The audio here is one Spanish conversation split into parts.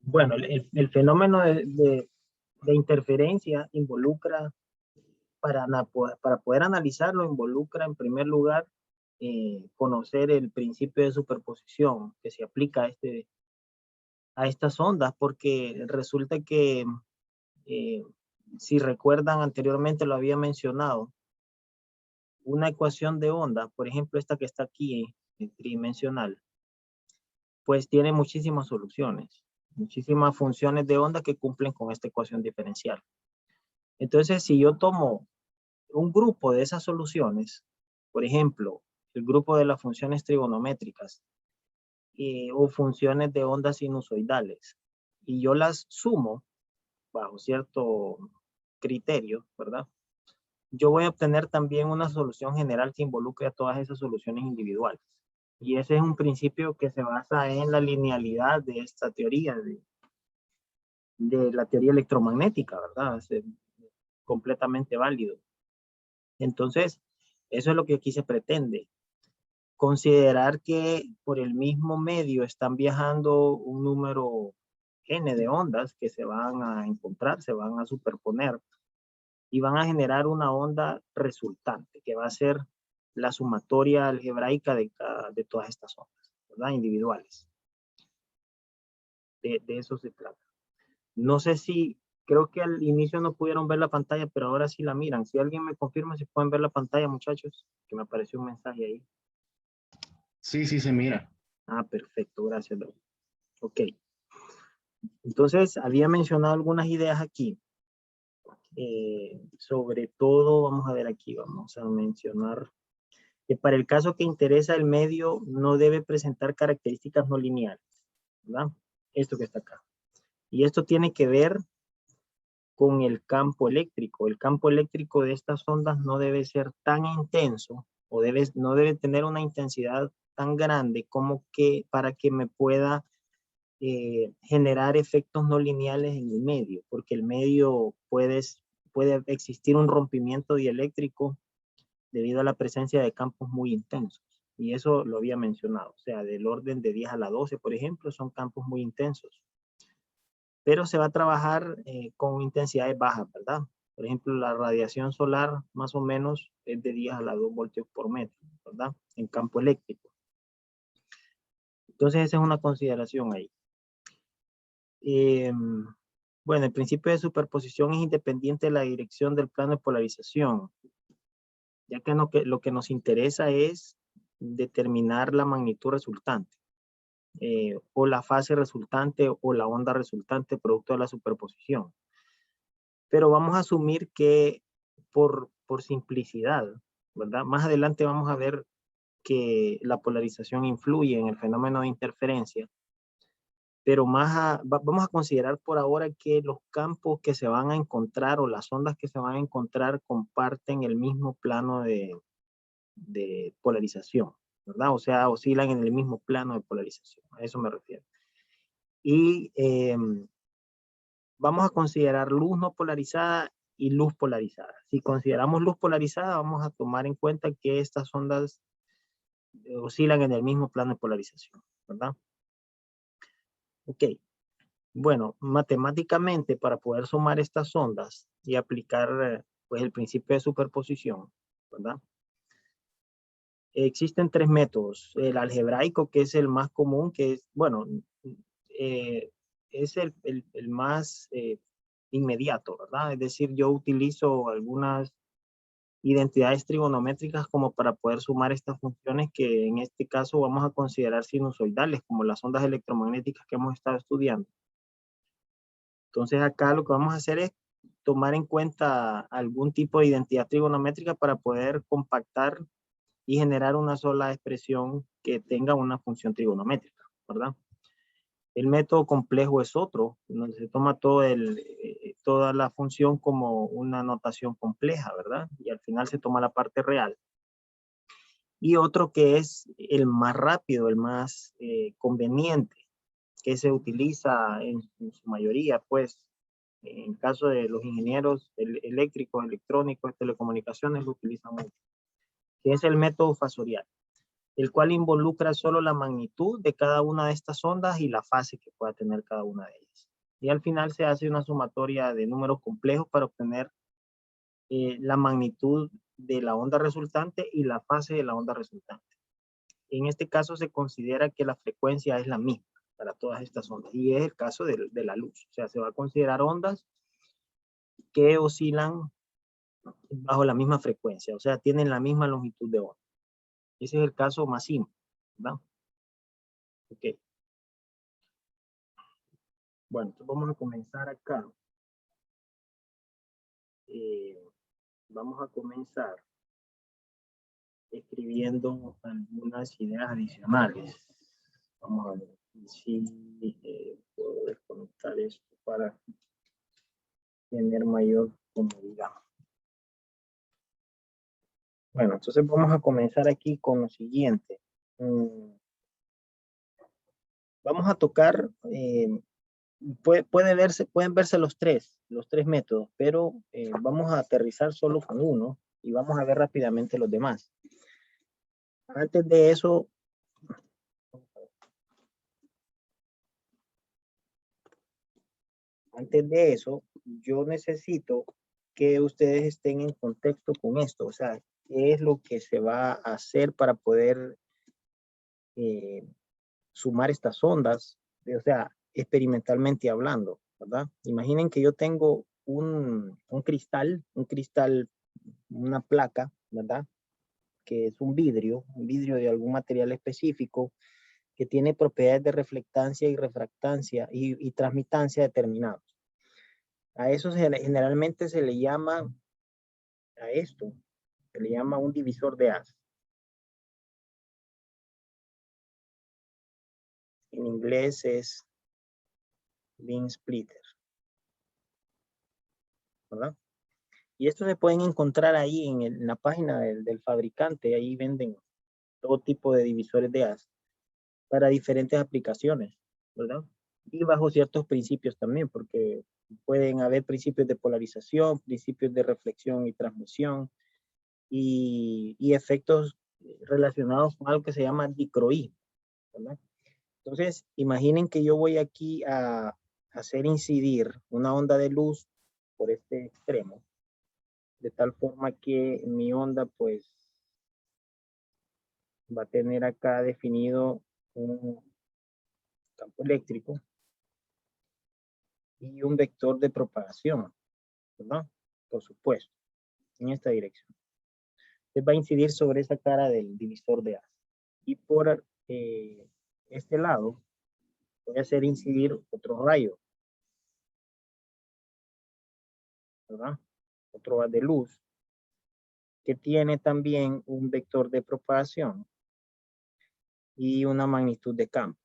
Bueno, el fenómeno de interferencia involucra, para poder analizarlo, involucra en primer lugar conocer el principio de superposición que se aplica a estas ondas, porque resulta que, eh, si recuerdan anteriormente lo había mencionado, una ecuación de onda, por ejemplo esta que está aquí, tridimensional, pues tiene muchísimas soluciones, muchísimas funciones de onda que cumplen con esta ecuación diferencial. Entonces, si yo tomo un grupo de esas soluciones, por ejemplo, el grupo de las funciones trigonométricas o funciones de ondas sinusoidales, y yo las sumo bajo cierto criterio, ¿verdad? Yo voy a obtener también una solución general que involucre a todas esas soluciones individuales. Y ese es un principio que se basa en la linealidad de esta teoría, de la teoría electromagnética, ¿verdad? Es completamente válido. Entonces, eso es lo que aquí se pretende. Considerar que por el mismo medio están viajando un número n de ondas que se van a encontrar, se van a superponer y van a generar una onda resultante, que va a ser la sumatoria algebraica de todas estas ondas, ¿verdad? Individuales. De eso se trata. No sé si, creo que al inicio no pudieron ver la pantalla, pero ahora sí la miran. Si alguien me confirma si pueden ver la pantalla, muchachos, que me apareció un mensaje ahí. Sí, sí se mira. Ah, perfecto, gracias, David. Ok. Entonces, había mencionado algunas ideas aquí. Sobre todo, vamos a ver aquí, vamos a mencionar que para el caso que interesa el medio no debe presentar características no lineales, ¿verdad? Esto que está acá. Y esto tiene que ver con el campo eléctrico. El campo eléctrico de estas ondas no debe ser tan intenso o no debe tener una intensidad tan grande como que para que me pueda generar efectos no lineales en el medio, porque el medio puede existir un rompimiento dieléctrico debido a la presencia de campos muy intensos. Y eso lo había mencionado, o sea, del orden de 10 a la 12, por ejemplo, son campos muy intensos. Pero se va a trabajar con intensidades bajas, ¿verdad? Por ejemplo, la radiación solar más o menos es de 10 a la 2 voltios por metro, ¿verdad? En campo eléctrico. Entonces, esa es una consideración ahí. Bueno, el principio de superposición es independiente de la dirección del plano de polarización, ya que lo que nos interesa es determinar la magnitud resultante, o la fase resultante o la onda resultante producto de la superposición. Pero vamos a asumir que por simplicidad, ¿verdad? Más adelante vamos a ver que la polarización influye en el fenómeno de interferencia, pero vamos a considerar por ahora que los campos que se van a encontrar o las ondas que se van a encontrar comparten el mismo plano de polarización, ¿verdad? O sea, oscilan en el mismo plano de polarización, a eso me refiero. Y vamos a considerar luz no polarizada y luz polarizada. Si consideramos luz polarizada, vamos a tomar en cuenta que estas ondas oscilan en el mismo plano de polarización, ¿verdad? Ok. Bueno, matemáticamente, para poder sumar estas ondas y aplicar pues el principio de superposición, ¿verdad? Existen tres métodos. El algebraico, que es el más común, que es, bueno, es el más inmediato, ¿verdad? Es decir, yo utilizo algunas identidades trigonométricas como para poder sumar estas funciones que en este caso vamos a considerar sinusoidales, como las ondas electromagnéticas que hemos estado estudiando. Entonces acá lo que vamos a hacer es tomar en cuenta algún tipo de identidad trigonométrica para poder compactar y generar una sola expresión que tenga una función trigonométrica, ¿verdad? El método complejo es otro, donde se toma toda la función como una notación compleja, ¿verdad? Y al final se toma la parte real. Y otro que es el más rápido, el más conveniente, que se utiliza en su mayoría, pues, en caso de los ingenieros eléctricos, electrónicos, telecomunicaciones, lo utilizan mucho, que es el método fasorial. el cual involucra solo la magnitud de cada una de estas ondas y la fase que pueda tener cada una de ellas. Y al final se hace una sumatoria de números complejos para obtener la magnitud de la onda resultante y la fase de la onda resultante. En este caso se considera que la frecuencia es la misma para todas estas ondas, y es el caso de la luz. O sea, se va a considerar ondas que oscilan bajo la misma frecuencia, o sea, tienen la misma longitud de onda. Ese es el caso más simple, ¿verdad? Ok. Bueno, entonces vamos a comenzar acá. Vamos a comenzar escribiendo algunas ideas adicionales. Vamos a ver si puedo desconectar esto para tener mayor comodidad. Bueno, entonces vamos a comenzar aquí con lo siguiente. Vamos a tocar, pueden verse los tres métodos, pero vamos a aterrizar solo con uno y vamos a ver rápidamente los demás. Antes de eso, yo necesito que ustedes estén en contexto con esto, o sea, qué es lo que se va a hacer para poder sumar estas ondas, o sea, experimentalmente hablando, ¿verdad? Imaginen que yo tengo un cristal, una placa, ¿verdad? Que es un vidrio de algún material específico que tiene propiedades de reflectancia y refractancia y transmitancia determinados. A eso generalmente se le llama, a esto, se le llama un divisor de haz. En inglés es beam splitter, ¿verdad? Y esto se pueden encontrar ahí en la página del fabricante. Ahí venden todo tipo de divisores de haz para diferentes aplicaciones, ¿verdad? Y bajo ciertos principios también, porque pueden haber principios de polarización, principios de reflexión y transmisión y efectos relacionados con algo que se llama dicroí, ¿verdad? Entonces, imaginen que yo voy aquí a hacer incidir una onda de luz por este extremo, de tal forma que mi onda pues va a tener acá definido un campo eléctrico y un vector de propagación, ¿verdad? Por supuesto, en esta dirección. Entonces va a incidir sobre esa cara del divisor de haz. Y por este lado voy a hacer incidir otro rayo, ¿verdad? Otro haz de luz que tiene también un vector de propagación y una magnitud de campo,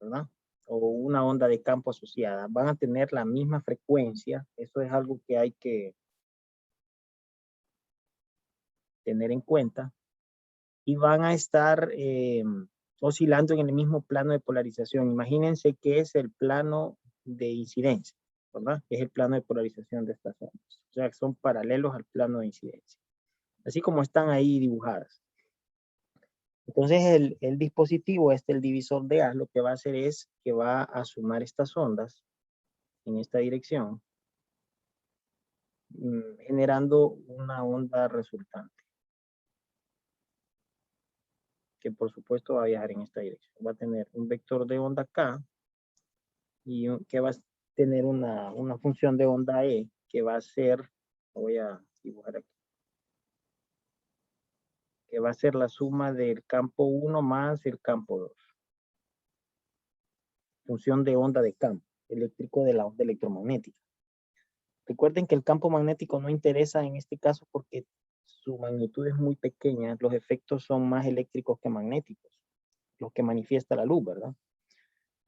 ¿verdad? O una onda de campo asociada. Van a tener la misma frecuencia. Eso es algo que hay que tener en cuenta. Y van a estar oscilando en el mismo plano de polarización. Imagínense que es el plano de incidencia, ¿verdad? Que es el plano de polarización de estas ondas. O sea, que son paralelos al plano de incidencia. Así como están ahí dibujadas. Entonces el dispositivo, el divisor de haz, lo que va a hacer es que va a sumar estas ondas en esta dirección, generando una onda resultante, que por supuesto va a viajar en esta dirección. Va a tener un vector de onda acá y que va a tener una función de onda E que va a ser, lo voy a dibujar aquí, que va a ser la suma del campo 1 más el campo 2. Función de onda de campo eléctrico de la onda electromagnética. Recuerden que el campo magnético no interesa en este caso porque su magnitud es muy pequeña. Los efectos son más eléctricos que magnéticos, los que manifiesta la luz, ¿verdad?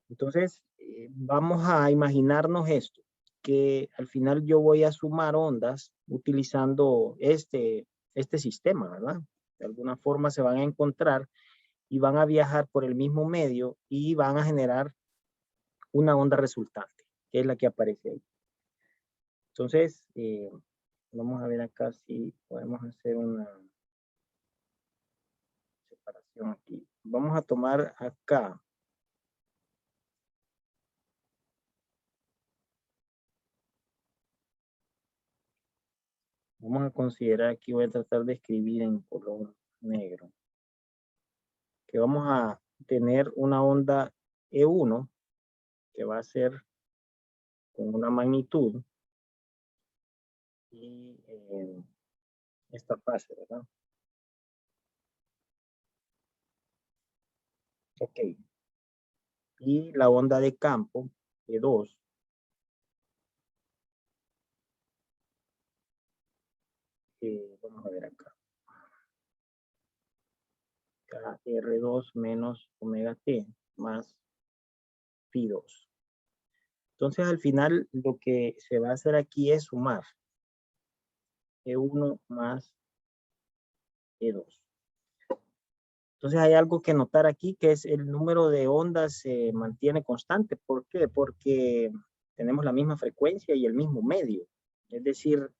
Entonces, vamos a imaginarnos esto, que al final yo voy a sumar ondas utilizando este sistema, ¿verdad? De alguna forma se van a encontrar y van a viajar por el mismo medio y van a generar una onda resultante, que es la que aparece ahí. Entonces, vamos a ver acá si podemos hacer una separación. expresión aquí. Vamos a tomar acá. Vamos a considerar aquí, voy a tratar de escribir en color negro. Que vamos a tener una onda E1 que va a ser con una magnitud y esta fase, ¿verdad? Ok. Y la onda de campo E2 vamos a ver acá. R2 menos omega T más phi 2. Entonces al final lo que se va a hacer aquí es sumar E1 más E2. Entonces hay algo que notar aquí que es el número de ondas se mantiene constante. ¿Por qué? Porque tenemos la misma frecuencia y el mismo medio. Es decir,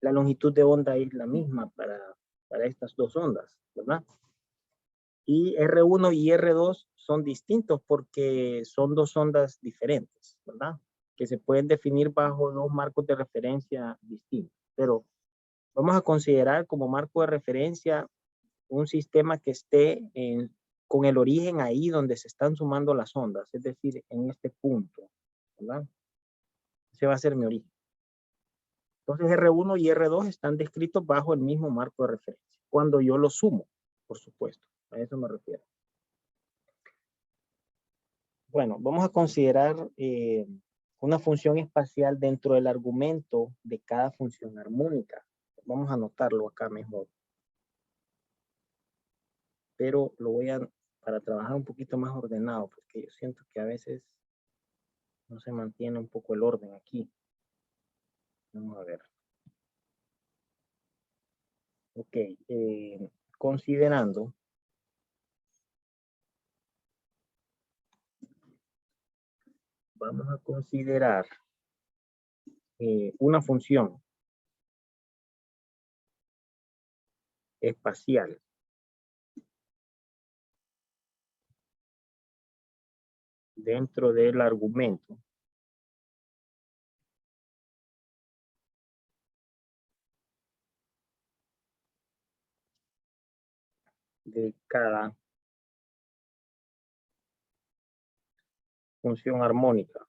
la longitud de onda es la misma para estas dos ondas, ¿verdad? Y R1 y R2 son distintos porque son dos ondas diferentes, ¿verdad? Que se pueden definir bajo dos marcos de referencia distintos. Pero vamos a considerar como marco de referencia un sistema que esté con el origen ahí donde se están sumando las ondas, es decir, en este punto, ¿verdad? Ese va a ser mi origen. Entonces R1 y R2 están descritos bajo el mismo marco de referencia. Cuando yo los sumo, por supuesto, a eso me refiero. Bueno, vamos a considerar una función espacial dentro del argumento de cada función armónica. Vamos a anotarlo acá mejor. Pero lo voy a, para trabajar un poquito más ordenado, porque yo siento que a veces no se mantiene un poco el orden aquí. Vamos a ver. Ok, considerando vamos a considerar una función espacial dentro del argumento de cada función armónica.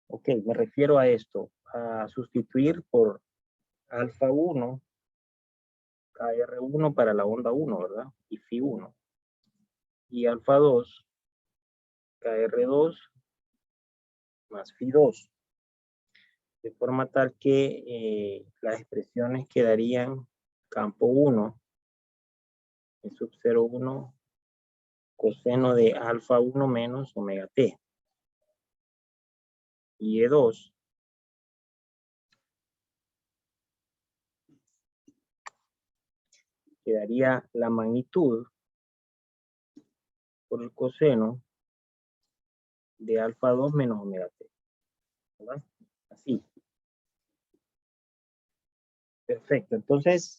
Ok, me refiero a esto, a sustituir por alfa 1, KR1 para la onda 1, ¿verdad? Y phi 1. Y alfa 2, KR2 más phi 2. De forma tal que las expresiones quedarían campo 1, en sub 0,1, coseno de alfa 1 menos omega t. Y E2 quedaría la magnitud por el coseno de alfa 2 menos omega t. ¿Verdad? Así. Perfecto. Entonces,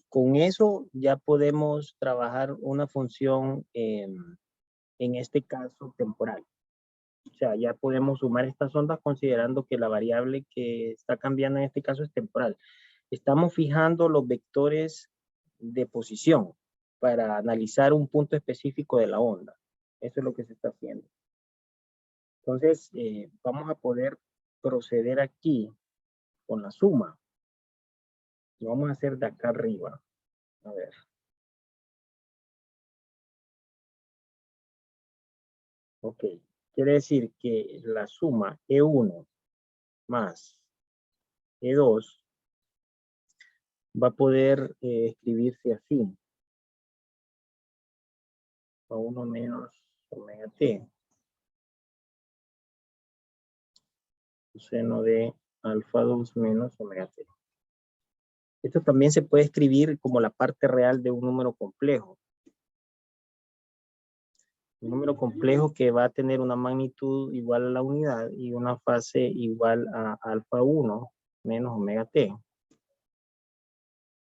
con eso ya podemos trabajar una función, en este caso, temporal. O sea, ya podemos sumar estas ondas considerando que la variable que está cambiando en este caso es temporal. Estamos fijando los vectores de posición para analizar un punto específico de la onda. Eso es lo que se está haciendo. Entonces, vamos a poder proceder aquí con la suma. Lo vamos a hacer de acá arriba. A ver. Ok. Quiere decir que la suma E1 más E2 va a poder escribirse así. A 1 menos omega t. Seno de alfa 2 menos omega t. Esto también se puede escribir como la parte real de un número complejo. Un número complejo que va a tener una magnitud igual a la unidad y una fase igual a alfa 1 menos omega t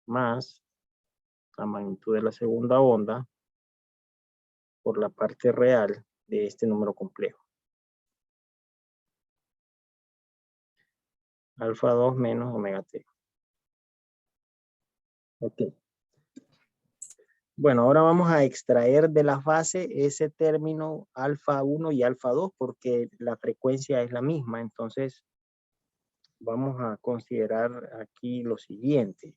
más la magnitud de la segunda onda por la parte real de este número complejo. Alfa 2 menos omega t. Ok. Bueno, ahora vamos a extraer de la fase ese término alfa 1 y alfa 2 porque la frecuencia es la misma. Entonces, vamos a considerar aquí lo siguiente.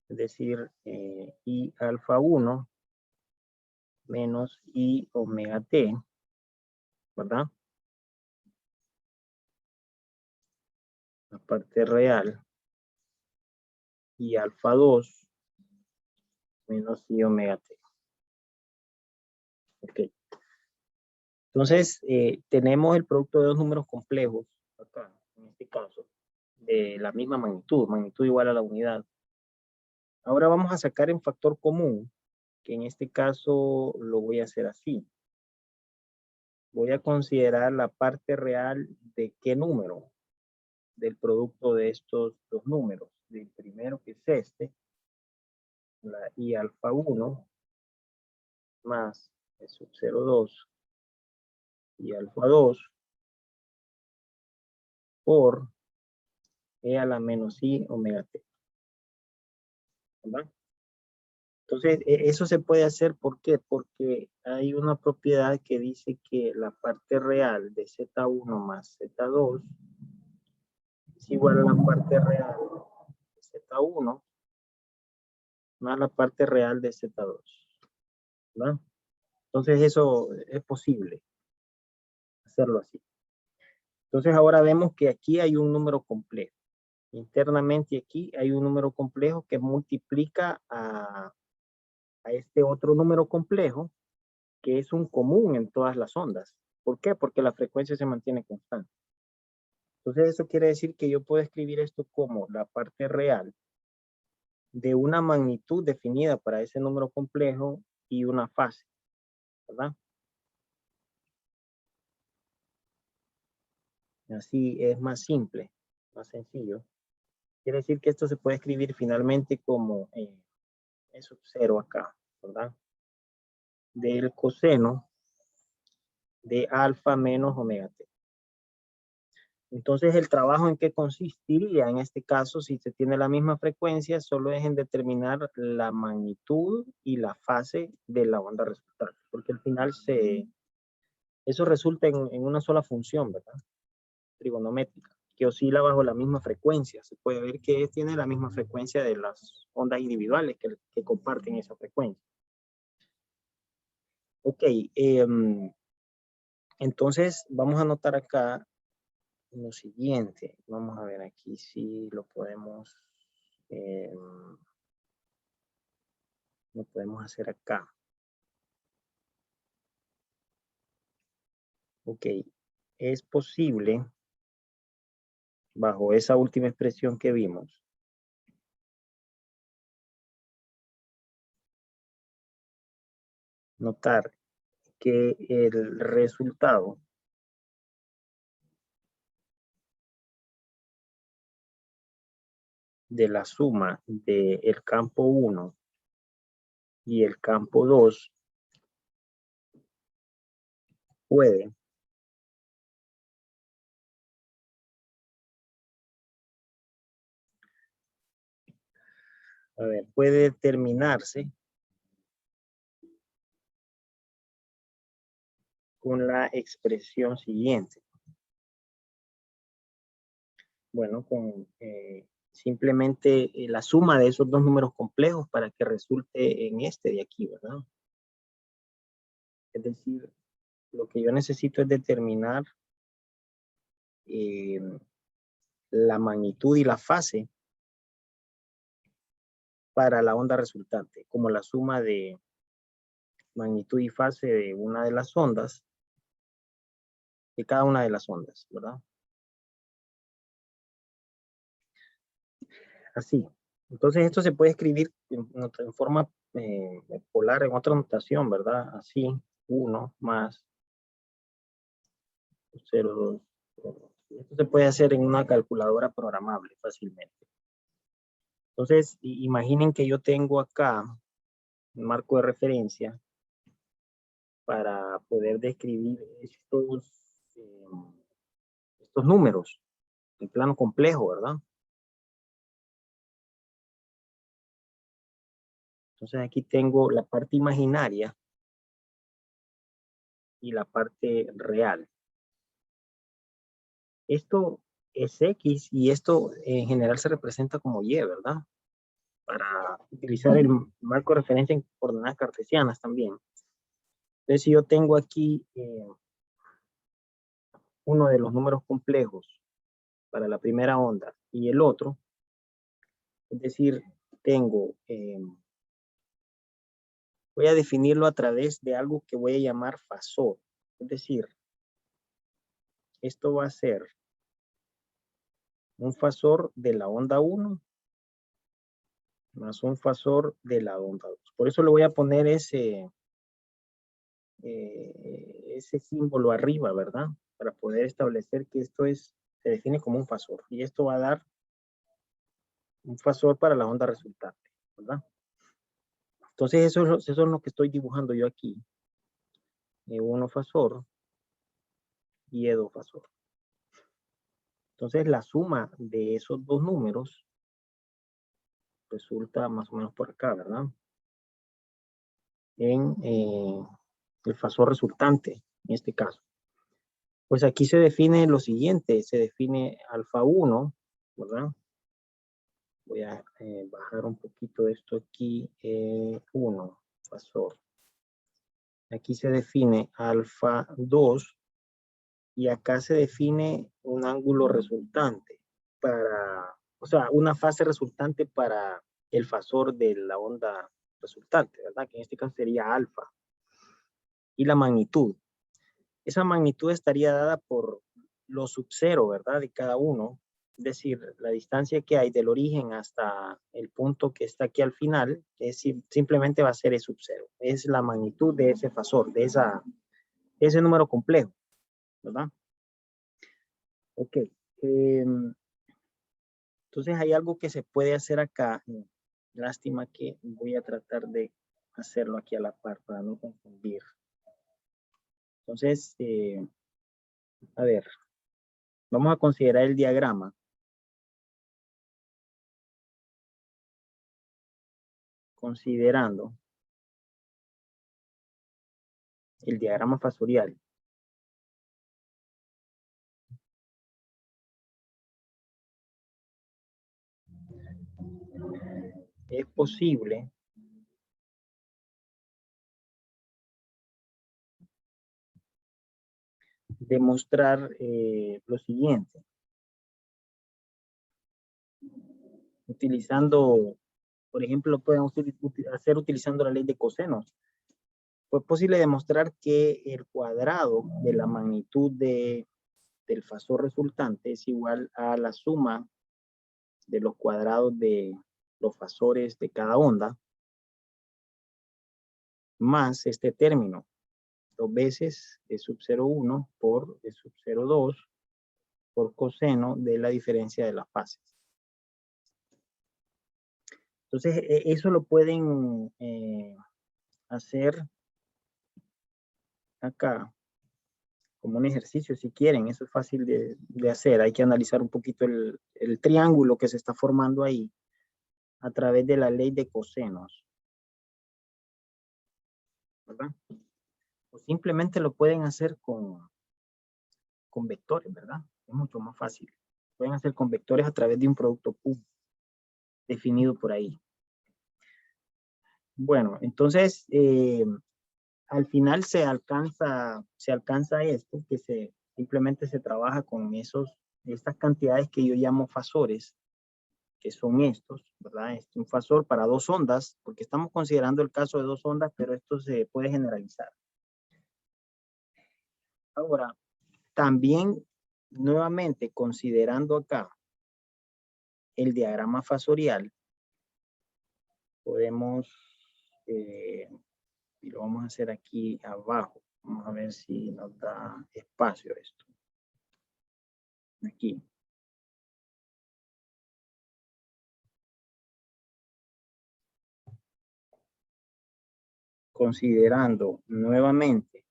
Es decir, I alfa 1 menos I omega t, ¿verdad? La parte real. Y alfa 2 menos I omega t. Ok. Entonces, tenemos el producto de dos números complejos, acá, en este caso, de la misma magnitud igual a la unidad. Ahora vamos a sacar en factor común, que en este caso lo voy a hacer así. Voy a considerar la parte real de qué número, del producto de estos dos números. Del primero que es este, la I alfa 1, más E sub 0,2 y alfa 2 por E a la menos I omega t. ¿Verdad? Entonces, eso se puede hacer, ¿por qué? Porque hay una propiedad que dice que la parte real de Z1 más Z2 es igual a la parte real de Z1 más la parte real de Z2. ¿Verdad? Entonces, eso es posible hacerlo así. Entonces, ahora vemos que aquí hay un número complejo. Internamente aquí hay un número complejo que multiplica a este otro número complejo que es un común en todas las ondas. ¿Por qué? Porque la frecuencia se mantiene constante. Entonces eso quiere decir que yo puedo escribir esto como la parte real de una magnitud definida para ese número complejo y una fase, ¿verdad? Así es más simple, más sencillo. Quiere decir que esto se puede escribir finalmente como E sub 0 acá, ¿verdad? Del coseno de alfa menos omega t. Entonces, ¿el trabajo en qué consistiría? En este caso, si se tiene la misma frecuencia, solo es en determinar la magnitud y la fase de la onda resultante. Porque al final eso resulta en una sola función, ¿verdad? Trigonométrica, que oscila bajo la misma frecuencia. Se puede ver que tiene la misma frecuencia de las ondas individuales que comparten esa frecuencia. Ok, entonces vamos a anotar acá lo siguiente. Vamos a ver aquí si lo podemos hacer acá. Ok, es posible, bajo esa última expresión que vimos, notar que el resultado de la suma del campo 1 y el campo 2 puede determinarse con la expresión siguiente. Bueno, con simplemente la suma de esos dos números complejos para que resulte en este de aquí, ¿verdad? Es decir, lo que yo necesito es determinar la magnitud y la fase para la onda resultante, como la suma de magnitud y fase de una de las ondas, de cada una de las ondas, ¿verdad? Así. Entonces esto se puede escribir en forma polar, en otra notación, ¿verdad? Así, 1 más 0,2. Esto se puede hacer en una calculadora programable fácilmente. Entonces, imaginen que yo tengo acá un marco de referencia para poder describir estos números en plano complejo, ¿verdad? Entonces aquí tengo la parte imaginaria y la parte real. Esto es X y esto en general se representa como Y, ¿verdad? Para utilizar el marco de referencia en coordenadas cartesianas también. Entonces si yo tengo aquí uno de los números complejos para la primera onda y el otro, es decir, tengo, voy a definirlo a través de algo que voy a llamar fasor. Es decir, esto va a ser un fasor de la onda 1 más un fasor de la onda 2. Por eso le voy a poner ese símbolo arriba, ¿verdad? Para poder establecer que esto se define como un fasor. Y esto va a dar un fasor para la onda resultante, ¿verdad? Entonces eso es lo que estoy dibujando yo aquí. E1 fasor y E2 fasor. Entonces la suma de esos dos números resulta más o menos por acá, ¿verdad? En el fasor resultante, en este caso. Pues aquí se define lo siguiente, se define alfa 1, ¿verdad? Voy a bajar un poquito esto aquí, 1, fasor. Aquí se define alfa 2 y acá se define un ángulo resultante o sea, una fase resultante para el fasor de la onda resultante, ¿verdad? Que en este caso sería alfa. Y la magnitud. Esa magnitud estaría dada por lo sub cero, ¿verdad? De cada uno. Es decir, la distancia que hay del origen hasta el punto que está aquí al final, simplemente va a ser E sub cero. Es la magnitud de ese fasor, de ese número complejo, ¿verdad? Ok. Entonces hay algo que se puede hacer acá. Lástima que voy a tratar de hacerlo aquí a la par para no confundir. Entonces, a ver, vamos a considerar el diagrama. Considerando el diagrama fasorial. Es posible demostrar lo siguiente. Utilizando, por ejemplo, lo podemos hacer utilizando la ley de cosenos. Fue posible demostrar que el cuadrado de la magnitud del fasor resultante es igual a la suma de los cuadrados de los fasores de cada onda más este término, 2 veces E sub 0,1 por E sub 0,2 por coseno de la diferencia de las fases. Entonces, eso lo pueden hacer acá como un ejercicio si quieren. Eso es fácil de hacer. Hay que analizar un poquito el triángulo que se está formando ahí a través de la ley de cosenos, ¿verdad? O simplemente lo pueden hacer con vectores, ¿verdad? Es mucho más fácil. Pueden hacer con vectores a través de un producto Q definido por ahí. Bueno, entonces, al final se alcanza esto, que simplemente se trabaja con estas cantidades que yo llamo fasores, que son estos, ¿verdad? Es un fasor para dos ondas, porque estamos considerando el caso de dos ondas, pero esto se puede generalizar. Ahora, también, nuevamente, considerando acá el diagrama fasorial, podemos, y lo vamos a hacer aquí abajo. Vamos a ver si nos da espacio esto. Aquí. considerando nuevamente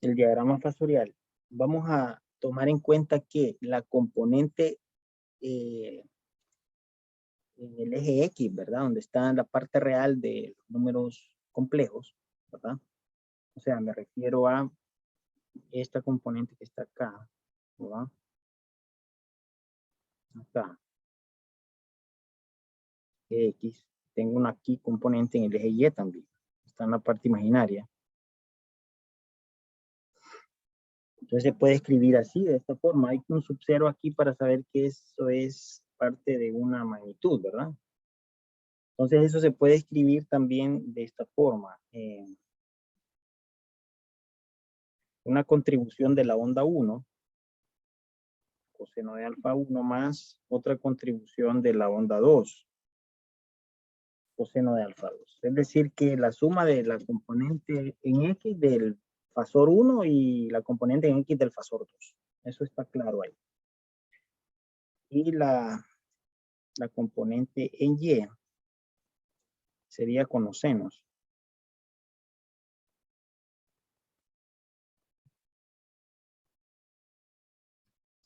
el diagrama fasorial, vamos a tomar en cuenta que la componente en el eje X, ¿verdad? Donde está la parte real de los números complejos, ¿verdad? O sea, me refiero a esta componente que está acá, ¿verdad? Acá. X. Tengo una aquí componente en el eje Y también. Está en la parte imaginaria. Entonces se puede escribir así, de esta forma. Hay un subcero aquí para saber que eso es parte de una magnitud, ¿verdad? Entonces eso se puede escribir también de esta forma. Una contribución de la onda 1, coseno de alfa 1 más otra contribución de la onda 2, coseno de alfa 2. Es decir, que la suma de la componente en X del fasor 1 y la componente en X del fasor 2. Eso está claro ahí. Y la componente en Y sería con los senos.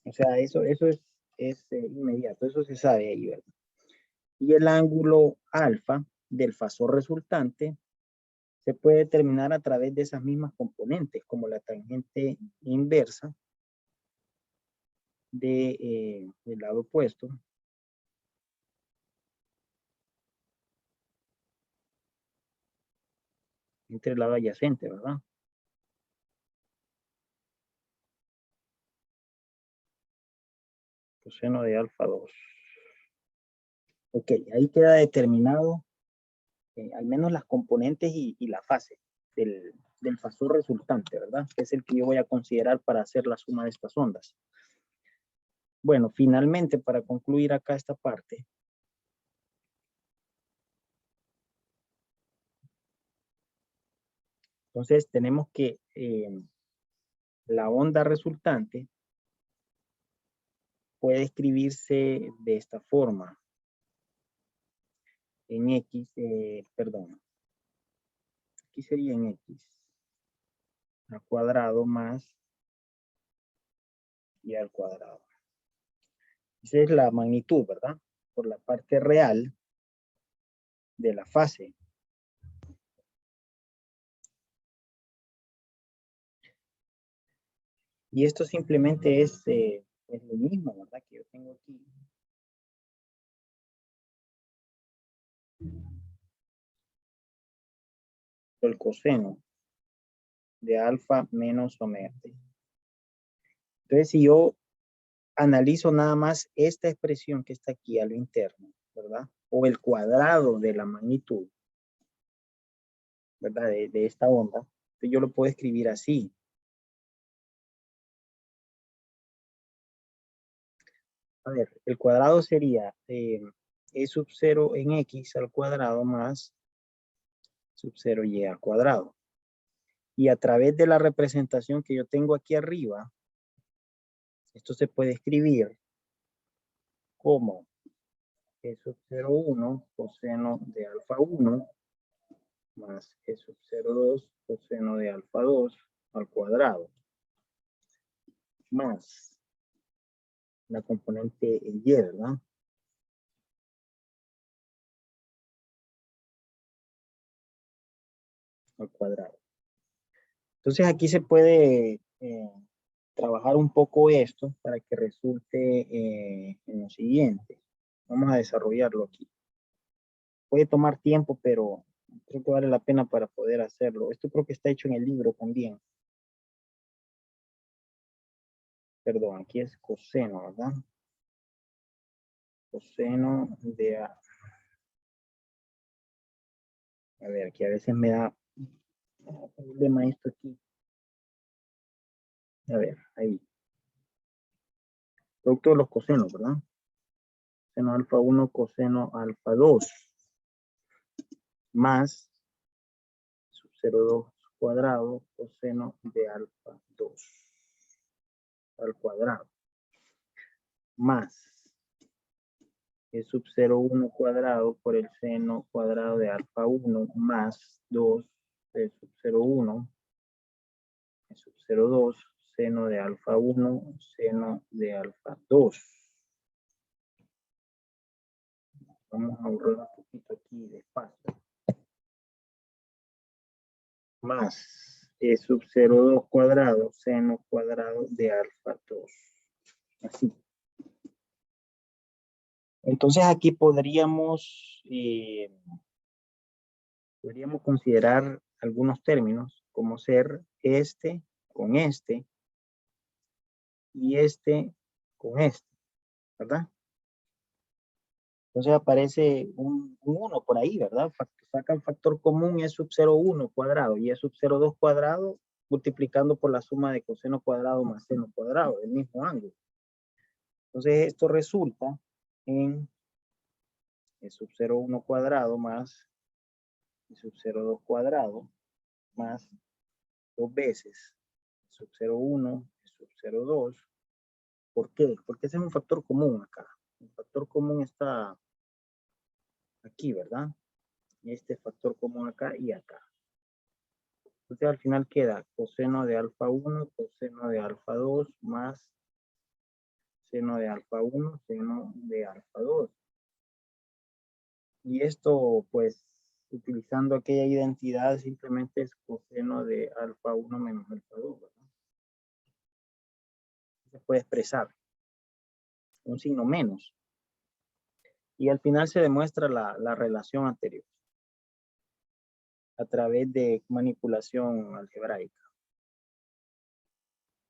O sea, eso es inmediato, eso se sabe ahí, ¿verdad? Y el ángulo alfa del fasor resultante se puede determinar a través de esas mismas componentes, como la tangente inversa del lado opuesto. Entre el lado adyacente, ¿verdad? Coseno de alfa 2. Ok, ahí queda determinado al menos las componentes y la fase del fasor resultante, ¿verdad? Que es el que yo voy a considerar para hacer la suma de estas ondas. Bueno, finalmente, para concluir acá esta parte, entonces tenemos que la onda resultante puede escribirse de esta forma. En X, perdón. Aquí sería en X al cuadrado más y al cuadrado. Esa es la magnitud, ¿verdad? Por la parte real de la fase. Y esto simplemente es lo mismo, ¿verdad? Que yo tengo aquí. El coseno de alfa menos omega t. Entonces, si yo analizo nada más esta expresión que está aquí a lo interno, ¿verdad? O el cuadrado de la magnitud, ¿verdad? De esta onda. Entonces yo lo puedo escribir así. A ver, el cuadrado sería E sub 0 en X al cuadrado más sub 0 Y al cuadrado. Y a través de la representación que yo tengo aquí arriba, esto se puede escribir como E sub 0,1 coseno de alfa 1 más E sub 0,2 coseno de alfa 2 al cuadrado más la componente en Y, ¿verdad? Al cuadrado. Entonces aquí se puede trabajar un poco esto para que resulte en lo siguiente. Vamos a desarrollarlo aquí. Puede tomar tiempo, pero creo que vale la pena para poder hacerlo. Esto creo que está hecho en el libro también. Perdón, aquí es coseno, ¿verdad? Coseno de A. A ver, aquí a veces me da problema esto aquí. A ver, ahí. Producto de los cosenos, ¿verdad? Coseno alfa 1, coseno alfa 2. Más sub 0,2 cuadrado coseno de alfa al cuadrado más E sub 0,1 cuadrado por el seno cuadrado de alfa 1 más 2 E sub 0,1 E sub 0,2 seno de alfa 1 seno de alfa 2. Vamos a ahorrar un poquito aquí de espacio. Más E sub 0,2 cuadrado seno cuadrado de alfa 2. Así. Entonces aquí podríamos considerar algunos términos como ser este con este y este con este, ¿verdad? Entonces aparece un 1 por ahí, ¿verdad? Saca el factor común E sub 0,1 cuadrado y E sub 0,2 cuadrado multiplicando por la suma de coseno cuadrado más seno cuadrado del mismo ángulo. Entonces esto resulta en E sub 0,1 cuadrado más E sub 0,2 cuadrado más 2 veces E sub 0,1, E sub 0,2. ¿Por qué? Porque ese es un factor común acá. El factor común está aquí, ¿verdad? Y este factor común acá y acá. Entonces al final queda coseno de alfa 1, coseno de alfa 2 más seno de alfa 1, seno de alfa 2. Y esto, pues, utilizando aquella identidad, simplemente es coseno de alfa 1 menos alfa 2, ¿verdad? Se puede expresar un signo menos. Y al final se demuestra la relación anterior a través de manipulación algebraica.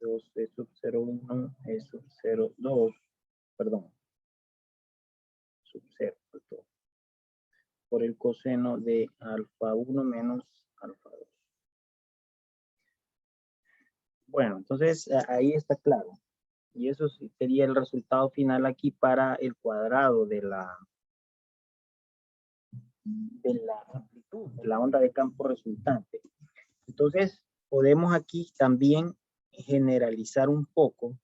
2 E sub 0,1 E sub 0,2, perdón, sub 0, por el coseno de alfa 1 menos alfa 2. Bueno, entonces ahí está claro. Y eso sería el resultado final aquí para el cuadrado de la amplitud de la onda de campo resultante. Entonces, podemos aquí también generalizar un poco.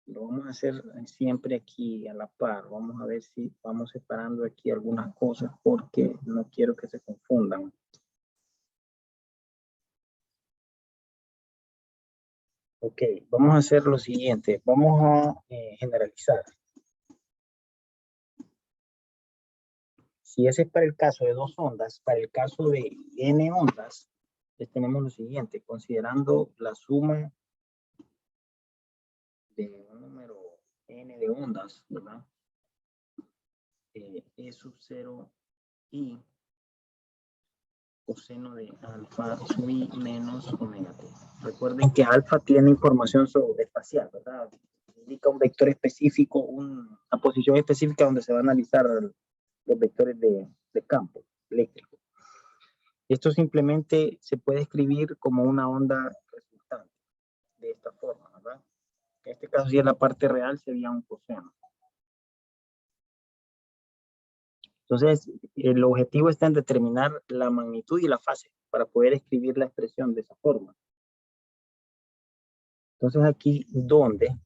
Lo vamos a hacer siempre aquí a la par. Vamos a ver si vamos separando aquí algunas cosas porque no quiero que se confundan. Ok, vamos a hacer lo siguiente. Vamos a generalizar. Si ese es para el caso de 2 ondas, para el caso de n ondas, tenemos lo siguiente. Considerando la suma de un número n de ondas, ¿verdad? E sub 0 y coseno de alfa sub i menos omega t. Recuerden que alfa tiene información sobre espacial, ¿verdad? Indica un vector específico, una posición específica donde se va a analizar los vectores de campo eléctrico. Esto simplemente se puede escribir como una onda resultante de esta forma, ¿verdad? En este caso, si es la parte real, sería un coseno. Entonces, el objetivo está en determinar la magnitud y la fase para poder escribir la expresión de esa forma. Entonces, aquí, ¿dónde?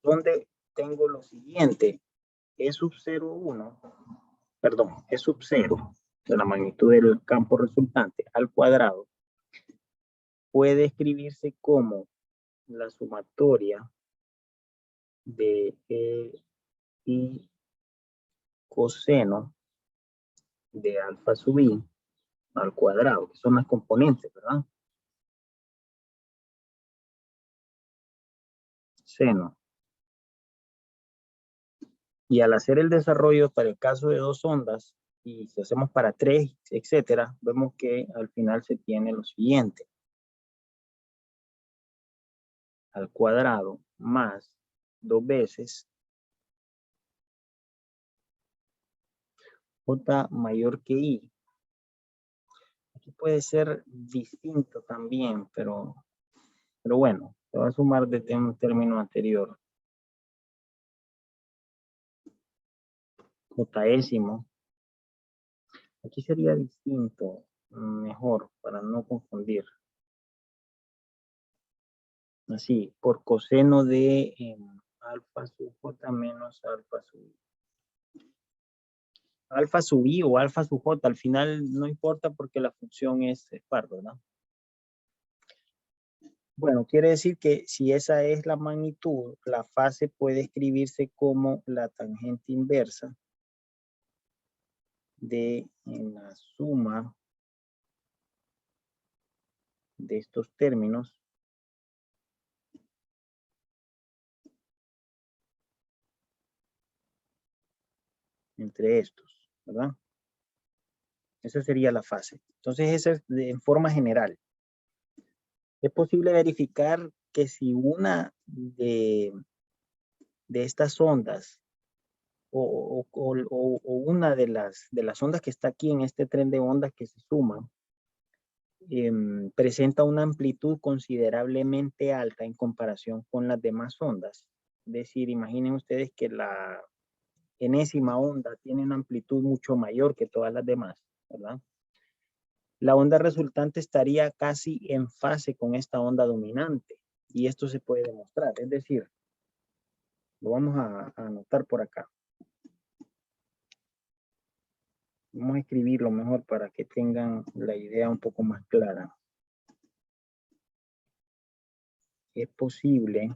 ¿Dónde tengo lo siguiente? E sub 0,1, perdón, E sub 0 de la magnitud del campo resultante al cuadrado puede escribirse como la sumatoria de E y coseno de alfa sub i al cuadrado, que son las componentes, ¿verdad? Seno. Y al hacer el desarrollo para el caso de 2 ondas, y si hacemos para 3, etcétera, vemos que al final se tiene lo siguiente. Al cuadrado más 2 veces J mayor que I. Aquí puede ser distinto también, pero bueno, se va a sumar desde un término anterior. Jésimo Aquí sería distinto, mejor, para no confundir. Así, por coseno de alfa sub j menos alfa sub i. Alfa sub i o alfa sub j, al final no importa porque la función es par, ¿verdad? Bueno, quiere decir que si esa es la magnitud, la fase puede escribirse como la tangente inversa de la suma de estos términos entre estos, ¿verdad? Esa sería la fase. Entonces, esa es en forma general. Es posible verificar que si una de estas ondas o una de las ondas que está aquí en este tren de ondas que se suman, presenta una amplitud considerablemente alta en comparación con las demás ondas. Es decir, imaginen ustedes que la enésima onda tiene una amplitud mucho mayor que todas las demás, ¿verdad? La onda resultante estaría casi en fase con esta onda dominante y esto se puede demostrar, es decir, lo vamos a anotar por acá. Vamos a escribirlo mejor para que tengan la idea un poco más clara. Es posible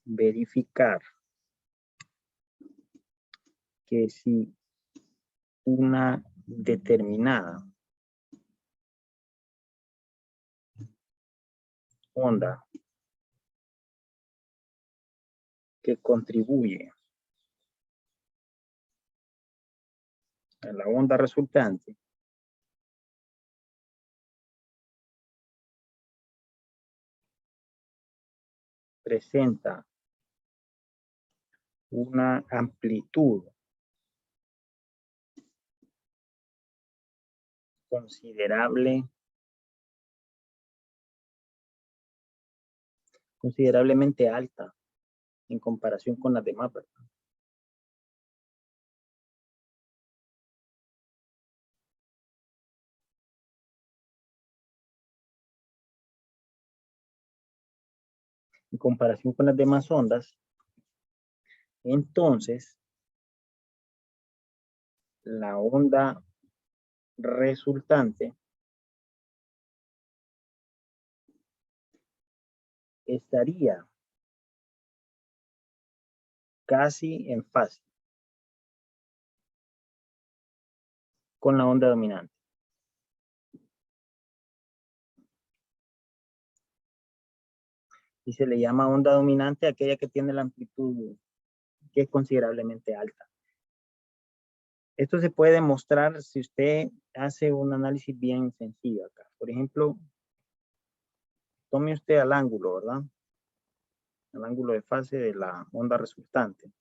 verificar que si una determinada onda que contribuye a la onda resultante presenta una amplitud considerablemente alta en comparación con las demás, ¿verdad? En comparación con las demás ondas, entonces la onda resultante estaría casi en fase con la onda dominante. Y se le llama onda dominante a aquella que tiene la amplitud que es considerablemente alta. Esto se puede demostrar si usted hace un análisis bien sencillo acá. Por ejemplo, tome usted al ángulo, ¿verdad? El ángulo de fase de la onda resultante.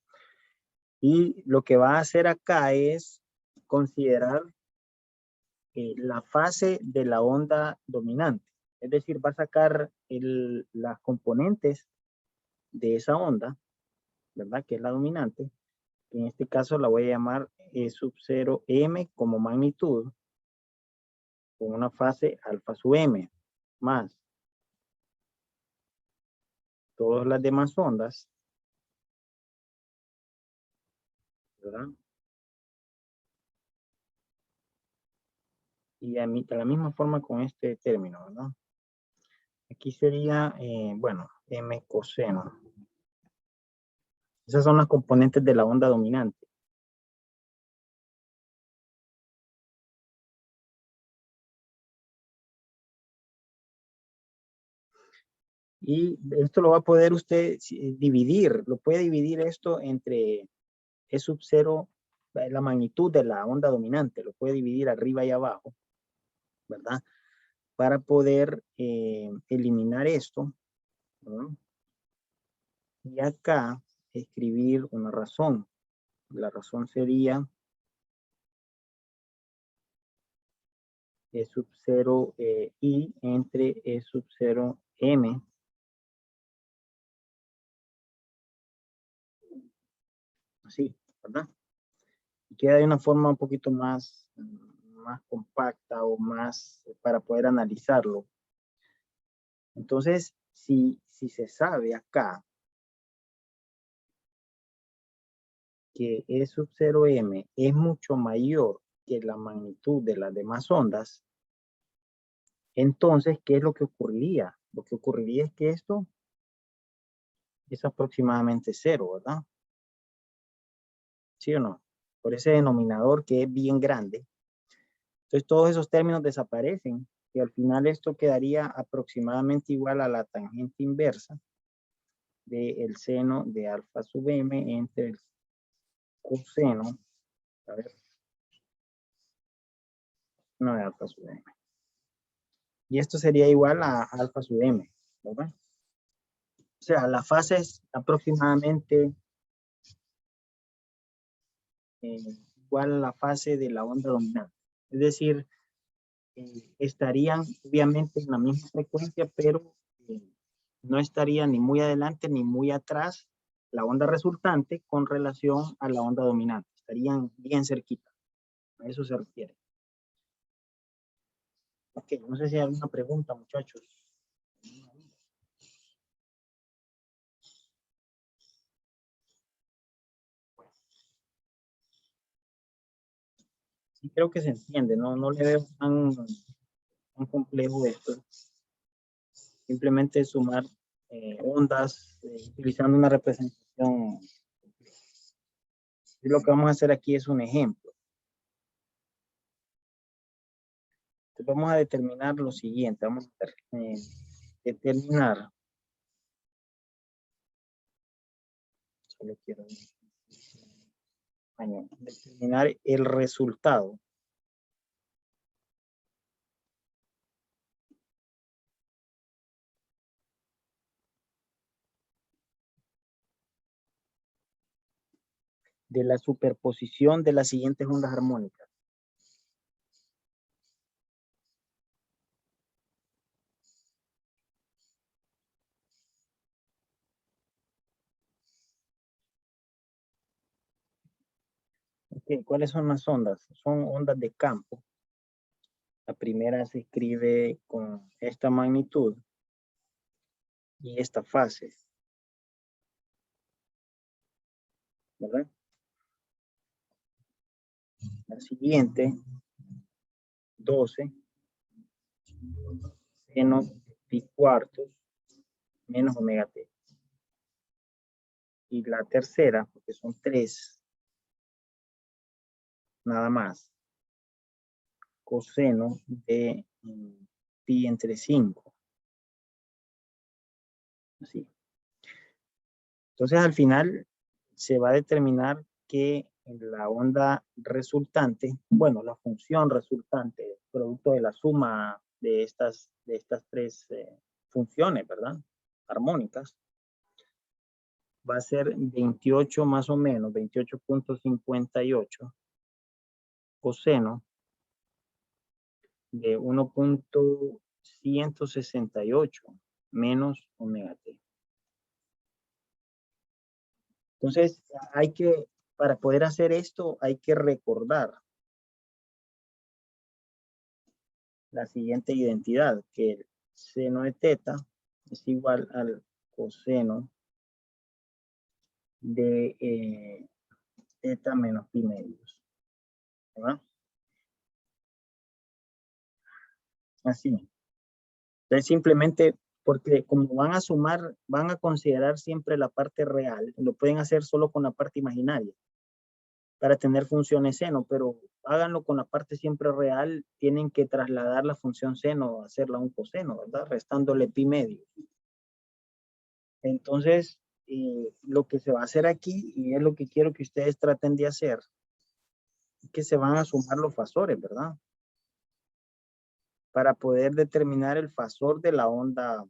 Y lo que va a hacer acá es considerar la fase de la onda dominante. Es decir, va a sacar las componentes de esa onda, ¿verdad? Que es la dominante. En este caso la voy a llamar E sub 0 M como magnitud, con una fase alfa sub M, más todas las demás ondas, ¿verdad? Y de la misma forma con este término, ¿verdad? Aquí sería, bueno, M coseno. Esas son las componentes de la onda dominante. Y esto lo va a poder usted dividir, lo puede dividir esto entre E sub 0, la magnitud de la onda dominante, lo puede dividir arriba y abajo, ¿verdad? Para poder eliminar esto, ¿no? Y acá escribir una razón. La razón sería E sub 0 I entre E sub 0 M. Así, ¿verdad? queda de una forma un poquito más compacta o más para poder analizarlo. Entonces, si se sabe acá que E sub 0m es mucho mayor que la magnitud de las demás ondas, entonces, ¿qué es lo que ocurriría? Lo que ocurriría es que esto es aproximadamente cero, ¿verdad? ¿Sí o no? Por ese denominador que es bien grande. Entonces, todos esos términos desaparecen y al final esto quedaría aproximadamente igual a la tangente inversa del seno de alfa sub m entre el coseno, a ver, no de alfa sub m. Y esto sería igual a alfa sub m, ¿verdad? O sea, la fase es aproximadamente igual a la fase de la onda dominante. Es decir, estarían obviamente en la misma frecuencia, pero no estaría ni muy adelante ni muy atrás la onda resultante con relación a la onda dominante. Estarían bien cerquita. A eso se refiere. Ok, no sé si hay alguna pregunta, muchachos. Sí, creo que se entiende, no le veo tan complejo esto. Simplemente sumar ondas utilizando una representación. Y lo que vamos a hacer aquí es un ejemplo. Entonces vamos a determinar lo siguiente. Vamos a determinar. Solo quiero determinar el resultado de la superposición de las siguientes ondas armónicas. Okay, ¿cuáles son las ondas? Son ondas de campo. La primera se escribe con esta magnitud y esta fase, ¿verdad? La siguiente, 12, seno pi cuartos menos omega t. Y la tercera, porque son 3, nada más, coseno de pi entre 5. Así. Entonces, al final, se va a determinar que la onda resultante, bueno, la función resultante, producto de la suma de estas 3 funciones, ¿verdad? Armónicas, va a ser 28 más o menos, 28.58 coseno de 1.168 menos omega t. Entonces, para poder hacer esto, hay que recordar la siguiente identidad, que el seno de teta es igual al coseno de teta menos pi medios. ¿Verdad? Así. Entonces, simplemente porque como van a sumar, van a considerar siempre la parte real, lo pueden hacer solo con la parte imaginaria para tener funciones seno, pero háganlo con la parte siempre real, tienen que trasladar la función seno, hacerla un coseno, ¿verdad? Restándole pi medio. Entonces, lo que se va a hacer aquí, y es lo que quiero que ustedes traten de hacer, es que se van a sumar los fasores, ¿verdad? Para poder determinar el fasor de la onda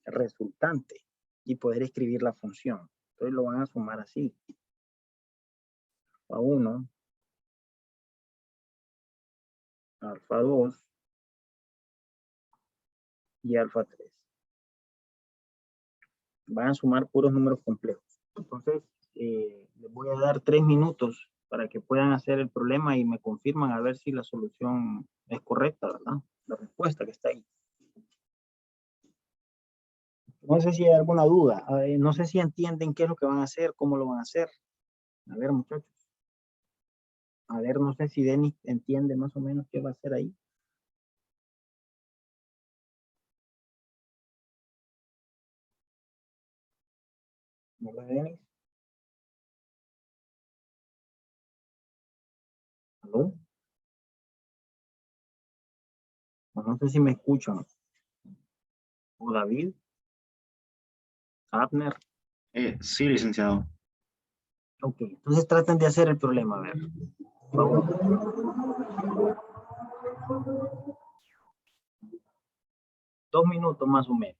resultante y poder escribir la función. Entonces lo van a sumar así. Alfa 1, alfa 2 y alfa 3. Van a sumar puros números complejos. Entonces, les voy a dar 3 minutos para que puedan hacer el problema y me confirman a ver si la solución es correcta, ¿verdad? La respuesta que está ahí. No sé si hay alguna duda. No sé si entienden qué es lo que van a hacer, cómo lo van a hacer. A ver, muchachos. A ver, no sé si Denis entiende más o menos qué va a hacer ahí. Hola, Denis. ¿Aló? No sé si me escuchan. ¿O David? ¿Abner? Sí, licenciado. Ok, entonces traten de hacer el problema, a ver. Vamos. 2 minutos más o menos.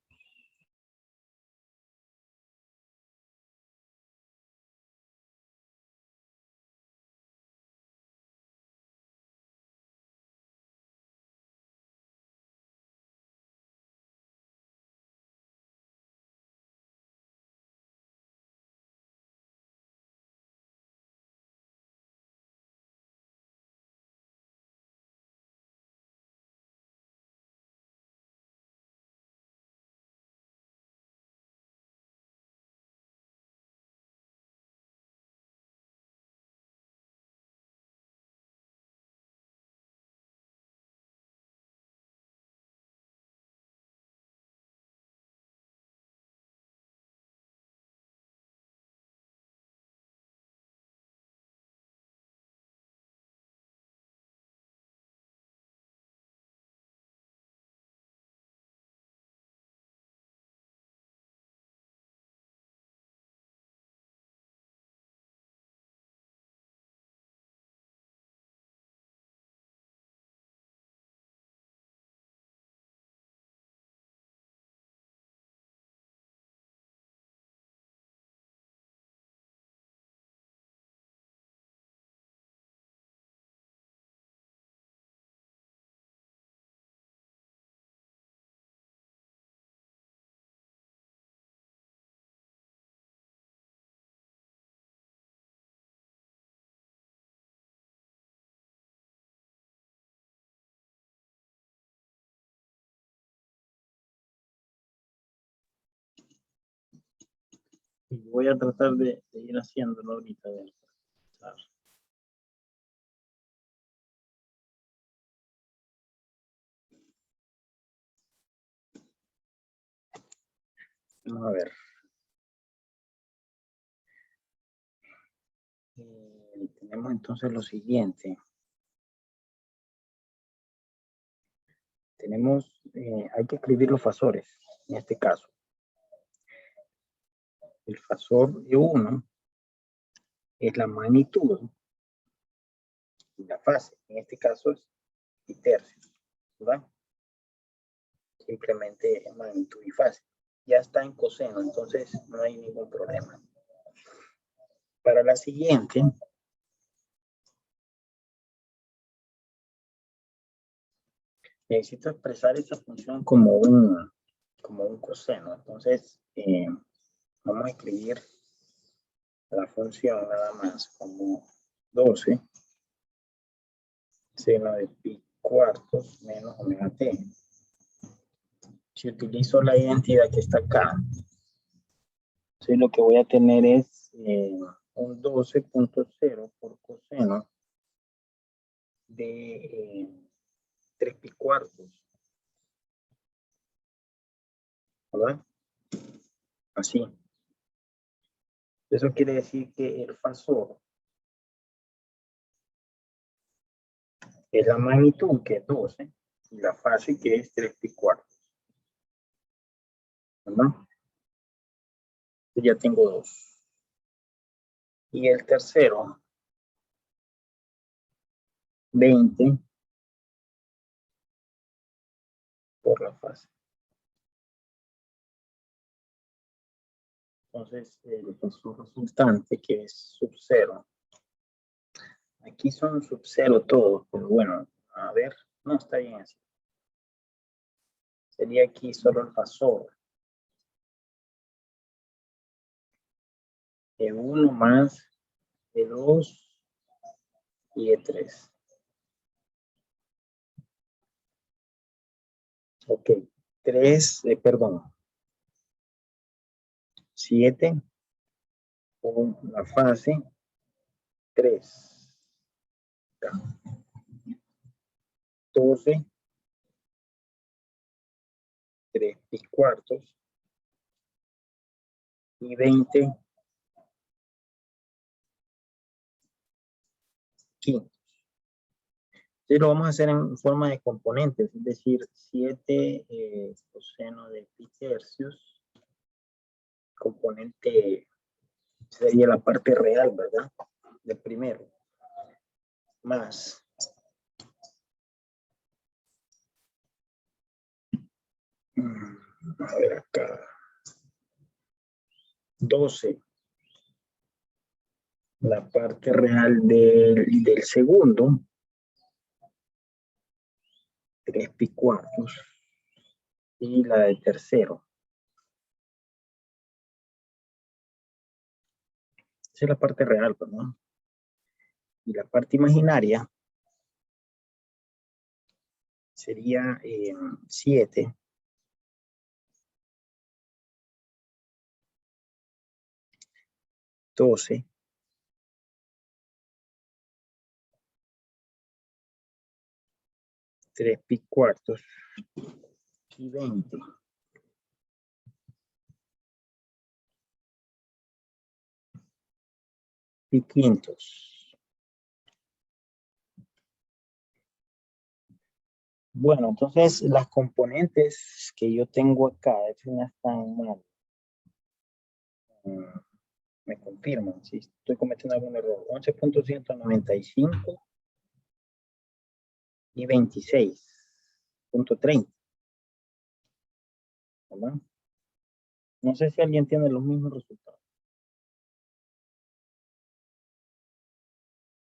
Y voy a tratar de ir haciéndolo ahorita. Vamos a ver. Tenemos entonces lo siguiente. Tenemos, hay que escribir los fasores, en este caso. El fasor de 1 es la magnitud y la fase. En este caso es y tercios, ¿verdad? Simplemente magnitud y fase. Ya está en coseno, entonces no hay ningún problema. Para la siguiente, necesito expresar esa función como un coseno. Entonces, vamos a escribir la función nada más como 12 seno de pi cuartos menos omega t. Si utilizo la identidad que está acá, entonces lo que voy a tener es un 12.0 por coseno de 3 pi cuartos. ¿Verdad? Así. Eso quiere decir que el fasor es la magnitud, que es 12, y la fase, que es 3 pi cuartos. ¿Verdad? Ya tengo 2. Y el tercero, 20 por la fase. Entonces, el fasor resultante, que es sub 0. Aquí son sub 0 todos, pero bueno, a ver, no está bien así. Sería aquí solo el fasor. E1 más E2 y E3. Ok, 7 con la fase 3. 12, 3 pi cuartos y 20 quintos. Entonces lo vamos a hacer en forma de componentes, es decir, 7 coseno de pi tercios, componente sería la parte real, ¿verdad? Del primero, más a ver acá, 12, la parte real del segundo, 3 pi cuartos, y la del tercero. Esa es la parte real, ¿no? Y la parte imaginaria sería 7 12 3 pi cuartos y 20 pi quintos. Bueno, entonces las componentes que yo tengo acá, no están mal. Me confirman si estoy cometiendo algún error. 11.195 y 26.30. ¿Verdad? No sé si alguien tiene los mismos resultados.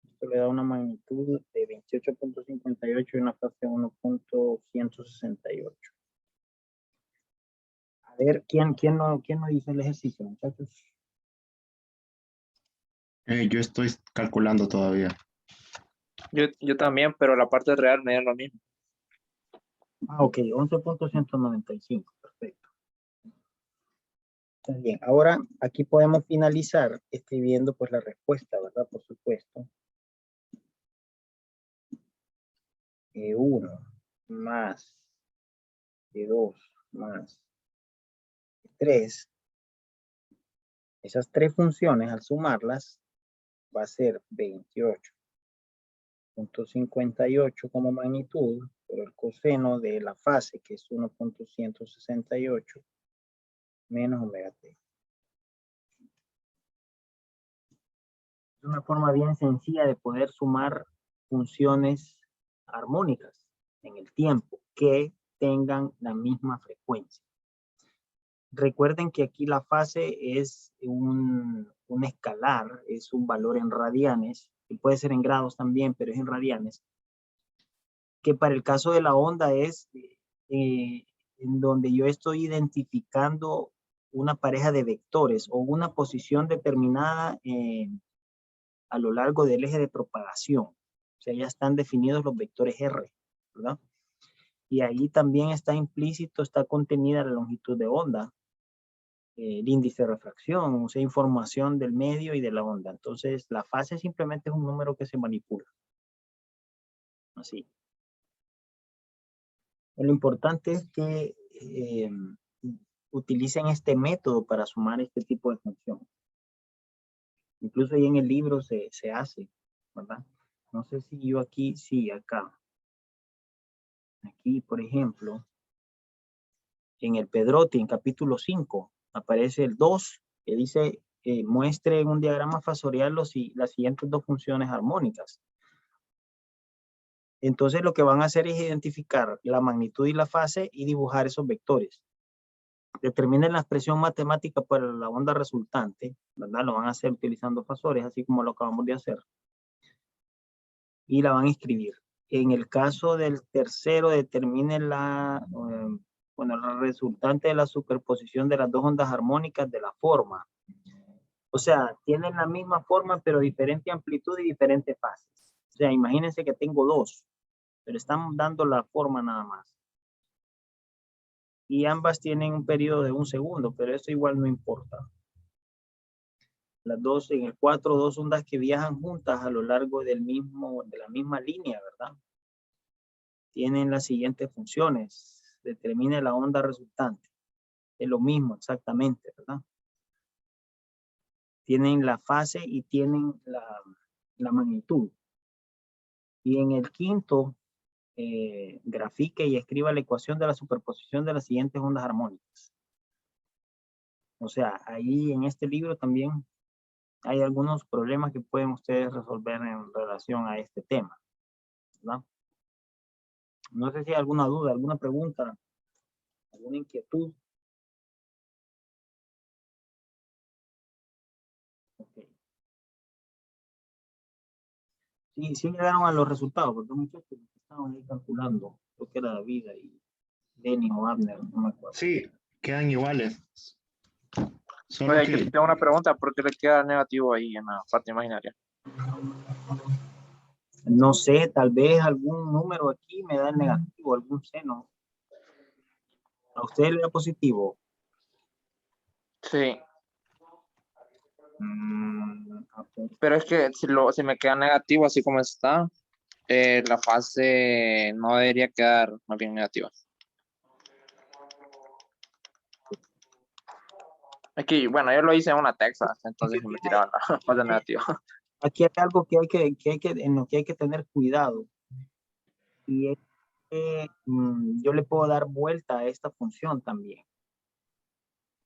Esto le da una magnitud de 28.58 y una fase 1.168. A ver, ¿quién no hizo el ejercicio, muchachos? Yo estoy calculando todavía. Yo también, pero la parte real me da lo mismo. Ah, ok, 11.195, perfecto. Está bien, ahora aquí podemos finalizar escribiendo pues la respuesta, ¿verdad? Por supuesto. E1 más E2 más E3. Esas tres funciones al sumarlas va a ser 28.58 como magnitud, pero el coseno de la fase que es 1.168 menos omega t. Es una forma bien sencilla de poder sumar funciones armónicas en el tiempo que tengan la misma frecuencia. Recuerden que aquí la fase es un escalar, es un valor en radianes, y puede ser en grados también, pero es en radianes, que para el caso de la onda es en donde yo estoy identificando una pareja de vectores o una posición determinada a lo largo del eje de propagación. O sea, ya están definidos los vectores R, ¿verdad? Y ahí también está implícito, está contenida la longitud de onda, el índice de refracción, o sea, información del medio y de la onda. Entonces, la fase simplemente es un número que se manipula. Así. Lo importante es que utilicen este método para sumar este tipo de funciones. Incluso ahí en el libro se hace, ¿verdad? No sé si yo aquí, sí, acá. Aquí, por ejemplo, en el Pedrotti, en capítulo 5, aparece el 2, que dice, muestre en un diagrama fasorial las siguientes dos funciones armónicas. Entonces lo que van a hacer es identificar la magnitud y la fase y dibujar esos vectores. Determinen la expresión matemática para la onda resultante, ¿verdad? Lo van a hacer utilizando fasores, así como lo acabamos de hacer. Y la van a escribir. En el caso del tercero, determinen la resultante de la superposición de las dos ondas armónicas de la forma. O sea, tienen la misma forma, pero diferente amplitud y diferentes fases. O sea, imagínense que tengo dos, pero están dando la forma nada más. Y ambas tienen un periodo de 1 segundo, pero eso igual no importa. Las dos, en el 4, dos ondas que viajan juntas a lo largo de la misma línea, ¿verdad? Tienen las siguientes funciones. Determine la onda resultante. Es lo mismo exactamente, ¿verdad? Tienen la fase y tienen la magnitud. Y en el quinto, grafique y escriba la ecuación de la superposición de las siguientes ondas armónicas. O sea, ahí en este libro también hay algunos problemas que pueden ustedes resolver en relación a este tema, ¿verdad? No sé si hay alguna duda, alguna pregunta, alguna inquietud. Okay. Sí llegaron a los resultados, porque muchos que estaban ahí calculando, creo que era David y Denny o Abner, no me acuerdo. Sí, quedan iguales. Solo Oye, que, que tengo una pregunta, ¿por qué le queda negativo ahí en la parte imaginaria? No sé, tal vez algún número aquí me da el negativo, algún seno. ¿A usted le da positivo? Sí, Okay. pero es que si me queda negativo así como está, la fase no debería quedar más bien negativa. Es que, bueno, yo lo hice en una Texas, entonces me tiraban la fase negativa. Aquí hay algo en lo que hay que tener cuidado. Y es que yo le puedo dar vuelta a esta función también.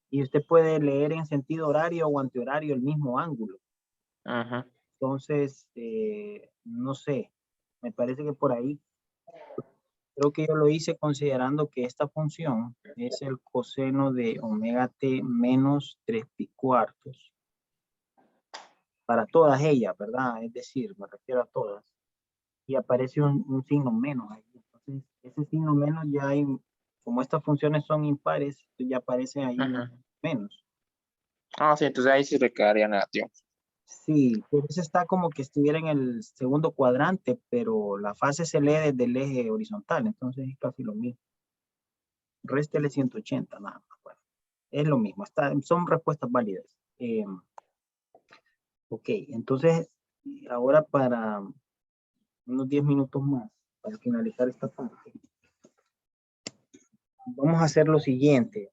Y usted puede leer en sentido horario o antihorario el mismo ángulo. Ajá. Entonces, no sé, me parece que por ahí, creo que yo lo hice considerando que esta función es el coseno de omega t menos 3 pi cuartos. Para todas ellas, ¿verdad? Es decir, me refiero a todas. Y aparece un signo menos ahí. Entonces, ese signo menos ya hay, como estas funciones son impares, ya aparece ahí Ajá. menos. Ah, sí, entonces ahí sí le quedaría negativo. Sí, pero eso está como que estuviera en el segundo cuadrante, pero la fase se lee desde el eje horizontal, entonces es casi lo mismo. Réstele 180, nada más. Bueno, es lo mismo, son respuestas válidas. Ok, entonces ahora para unos 10 minutos más, para finalizar esta parte, vamos a hacer lo siguiente.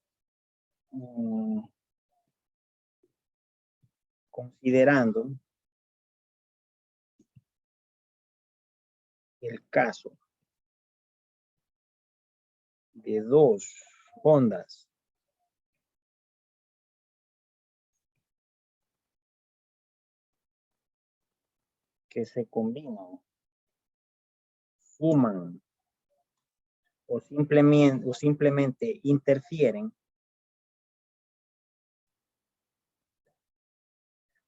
Considerando el caso de dos ondas que se combinan, suman o simplemente interfieren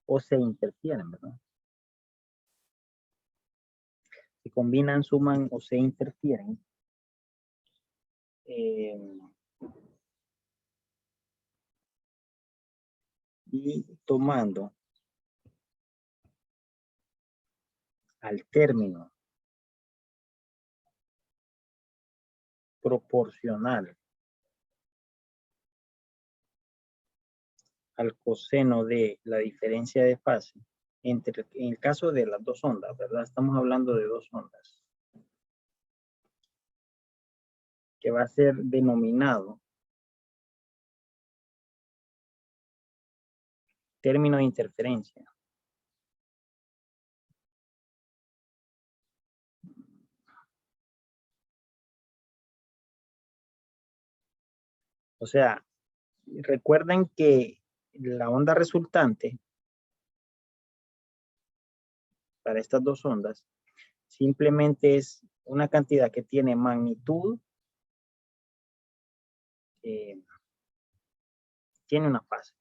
o se interfieren, ¿verdad? Se combinan, suman o se interfieren. Y tomando al término proporcional al coseno de la diferencia de fase en el caso de las dos ondas, ¿verdad? Estamos hablando de dos ondas, que va a ser denominado término de interferencia. O sea, recuerden que la onda resultante para estas dos ondas simplemente es una cantidad que tiene magnitud, tiene una fase,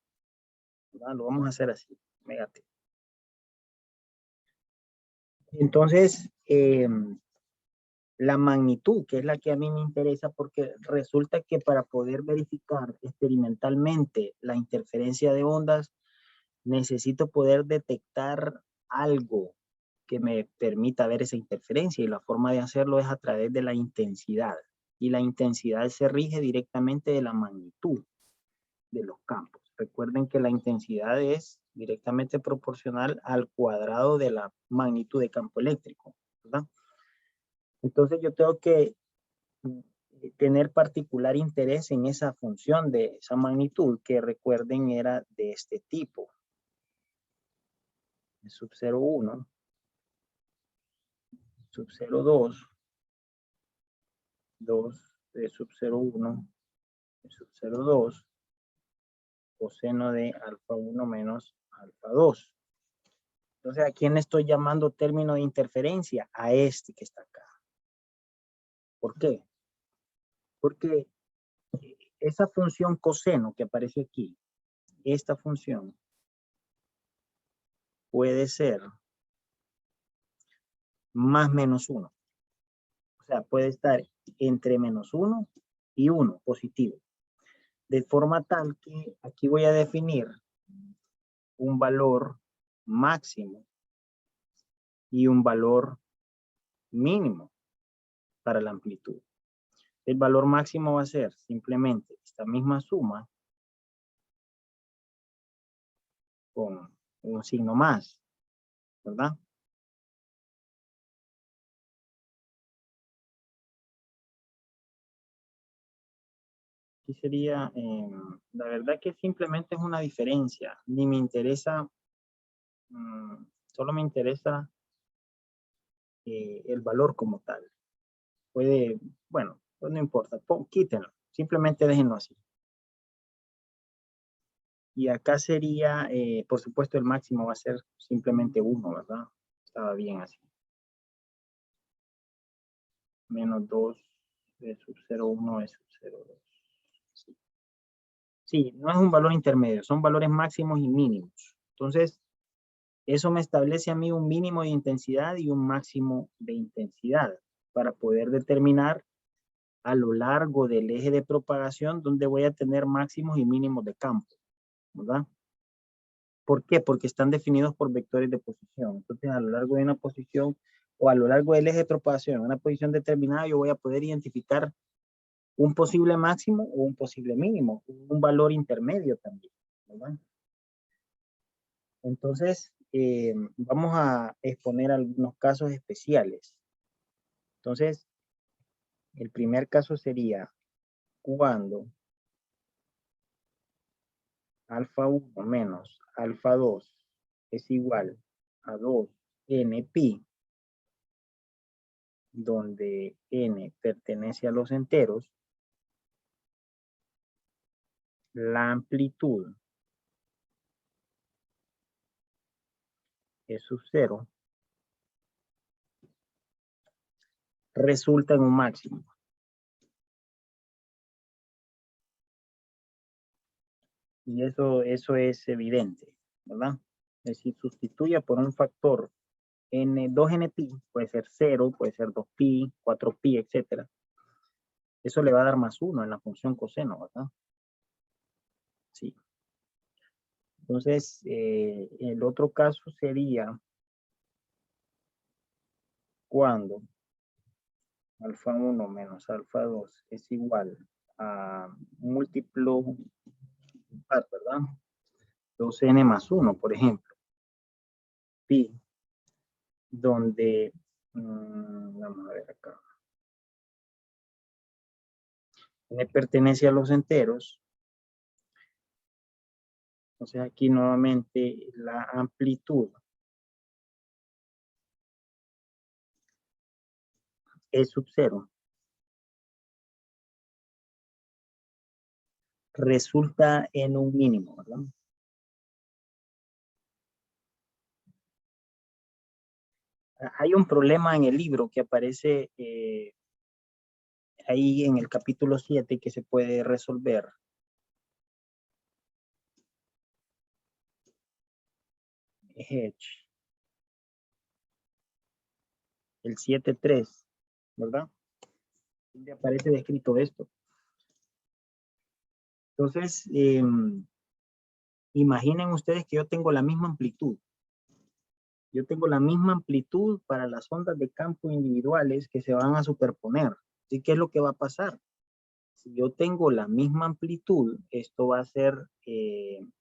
¿verdad? Lo vamos a hacer así, omega t. Entonces, la magnitud, que es la que a mí me interesa, porque resulta que para poder verificar experimentalmente la interferencia de ondas, necesito poder detectar algo que me permita ver esa interferencia, y la forma de hacerlo es a través de la intensidad, y la intensidad se rige directamente de la magnitud de los campos. Recuerden que la intensidad es directamente proporcional al cuadrado de la magnitud de campo eléctrico, ¿verdad? Entonces yo tengo que tener particular interés en esa función de esa magnitud, que recuerden era de este tipo. Sub 0,1, sub 0,2, 2 de sub 0,1, sub 0,2, coseno de alfa 1 menos alfa 2. Entonces, ¿a quién le estoy llamando término de interferencia? A este que está acá. ¿Por qué? Porque esa función coseno que aparece aquí, esta función, puede ser más menos 1. O sea, puede estar entre menos 1 y 1, positivo. De forma tal que aquí voy a definir un valor máximo y un valor mínimo para la amplitud. El valor máximo va a ser simplemente esta misma suma con un signo más, ¿verdad? Aquí sería, la verdad que simplemente es una diferencia, ni me interesa, solo me interesa el valor como tal. Puede, bueno, pues no importa, quítenlo, simplemente déjenlo así. Y acá sería, por supuesto, el máximo va a ser simplemente 1, ¿verdad? Estaba bien así. Menos 2 de sub 0,1 de sub 0,2. Sí. Sí, no es un valor intermedio, son valores máximos y mínimos. Entonces, eso me establece a mí un mínimo de intensidad y un máximo de intensidad para poder determinar a lo largo del eje de propagación donde voy a tener máximos y mínimos de campo, ¿verdad? ¿Por qué? Porque están definidos por vectores de posición. Entonces, a lo largo de una posición o a lo largo del eje de propagación, en una posición determinada, yo voy a poder identificar un posible máximo o un posible mínimo, un valor intermedio también, ¿verdad? Entonces, vamos a exponer algunos casos especiales. Entonces, el primer caso sería cuando alfa 1 menos alfa 2 es igual a 2nπ, donde n pertenece a los enteros, la amplitud es sub 0, resulta en un máximo. Y eso es evidente, ¿verdad? Es decir, sustituya por un factor n, 2nπ, puede ser 0, puede ser 2π, 4π, etcétera. Eso le va a dar más 1 en la función coseno, ¿verdad? Sí. Entonces, el otro caso sería cuando alfa 1 menos alfa 2 es igual a múltiplo par, ¿verdad? 2n más 1, por ejemplo. Pi, donde, vamos a ver acá. N pertenece a los enteros. Entonces aquí nuevamente la amplitud es sub 0. Resulta en un mínimo, ¿verdad? Hay un problema en el libro que aparece ahí en el capítulo 7 que se puede resolver. Hedge. El 7.3, ¿verdad? Donde aparece descrito esto. Entonces, imaginen ustedes que yo tengo la misma amplitud. Yo tengo la misma amplitud para las ondas de campo individuales que se van a superponer. ¿Y qué es lo que va a pasar? Si yo tengo la misma amplitud, esto va a ser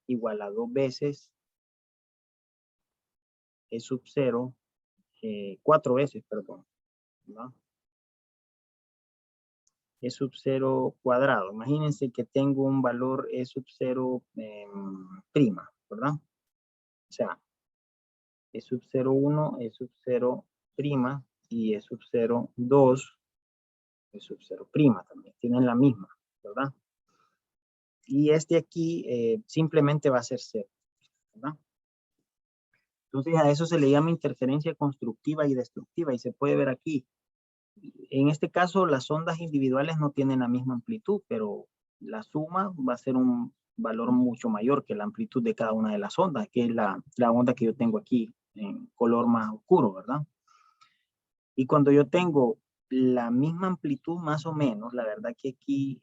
igual a 2 veces E sub 0, 4 veces, perdón, ¿no? E sub 0 cuadrado. Imagínense que tengo un valor E sub 0 prima, ¿verdad? O sea, E sub 0, 1, E sub 0 prima y E sub 0, 2, E sub 0 prima también. Tienen la misma, ¿verdad? Y este aquí simplemente va a ser 0, ¿verdad? Entonces a eso se le llama interferencia constructiva y destructiva y se puede ver aquí. En este caso las ondas individuales no tienen la misma amplitud, pero la suma va a ser un valor mucho mayor que la amplitud de cada una de las ondas, que es la onda que yo tengo aquí en color más oscuro, ¿verdad? Y cuando yo tengo la misma amplitud más o menos, la verdad que aquí,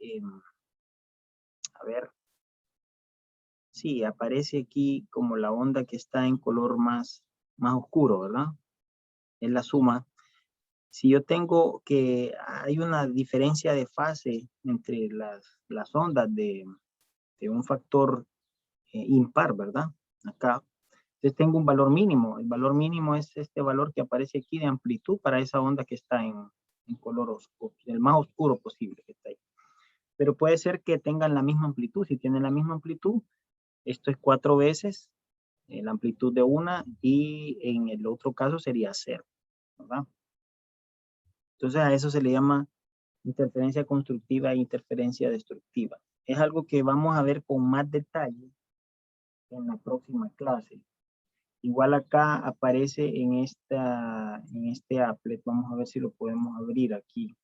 a ver, sí, aparece aquí como la onda que está en color más oscuro, ¿verdad? Es la suma. Si yo tengo que hay una diferencia de fase entre las ondas de un factor impar, ¿verdad? Acá. Entonces tengo un valor mínimo. El valor mínimo es este valor que aparece aquí de amplitud para esa onda que está en color oscuro, el más oscuro posible que está ahí. Pero puede ser que tengan la misma amplitud. Si tienen la misma amplitud, esto es 4 veces la amplitud de una y en el otro caso sería 0, ¿verdad? Entonces a eso se le llama interferencia constructiva e interferencia destructiva. Es algo que vamos a ver con más detalle en la próxima clase. Igual acá aparece en este applet. Vamos a ver si lo podemos abrir aquí.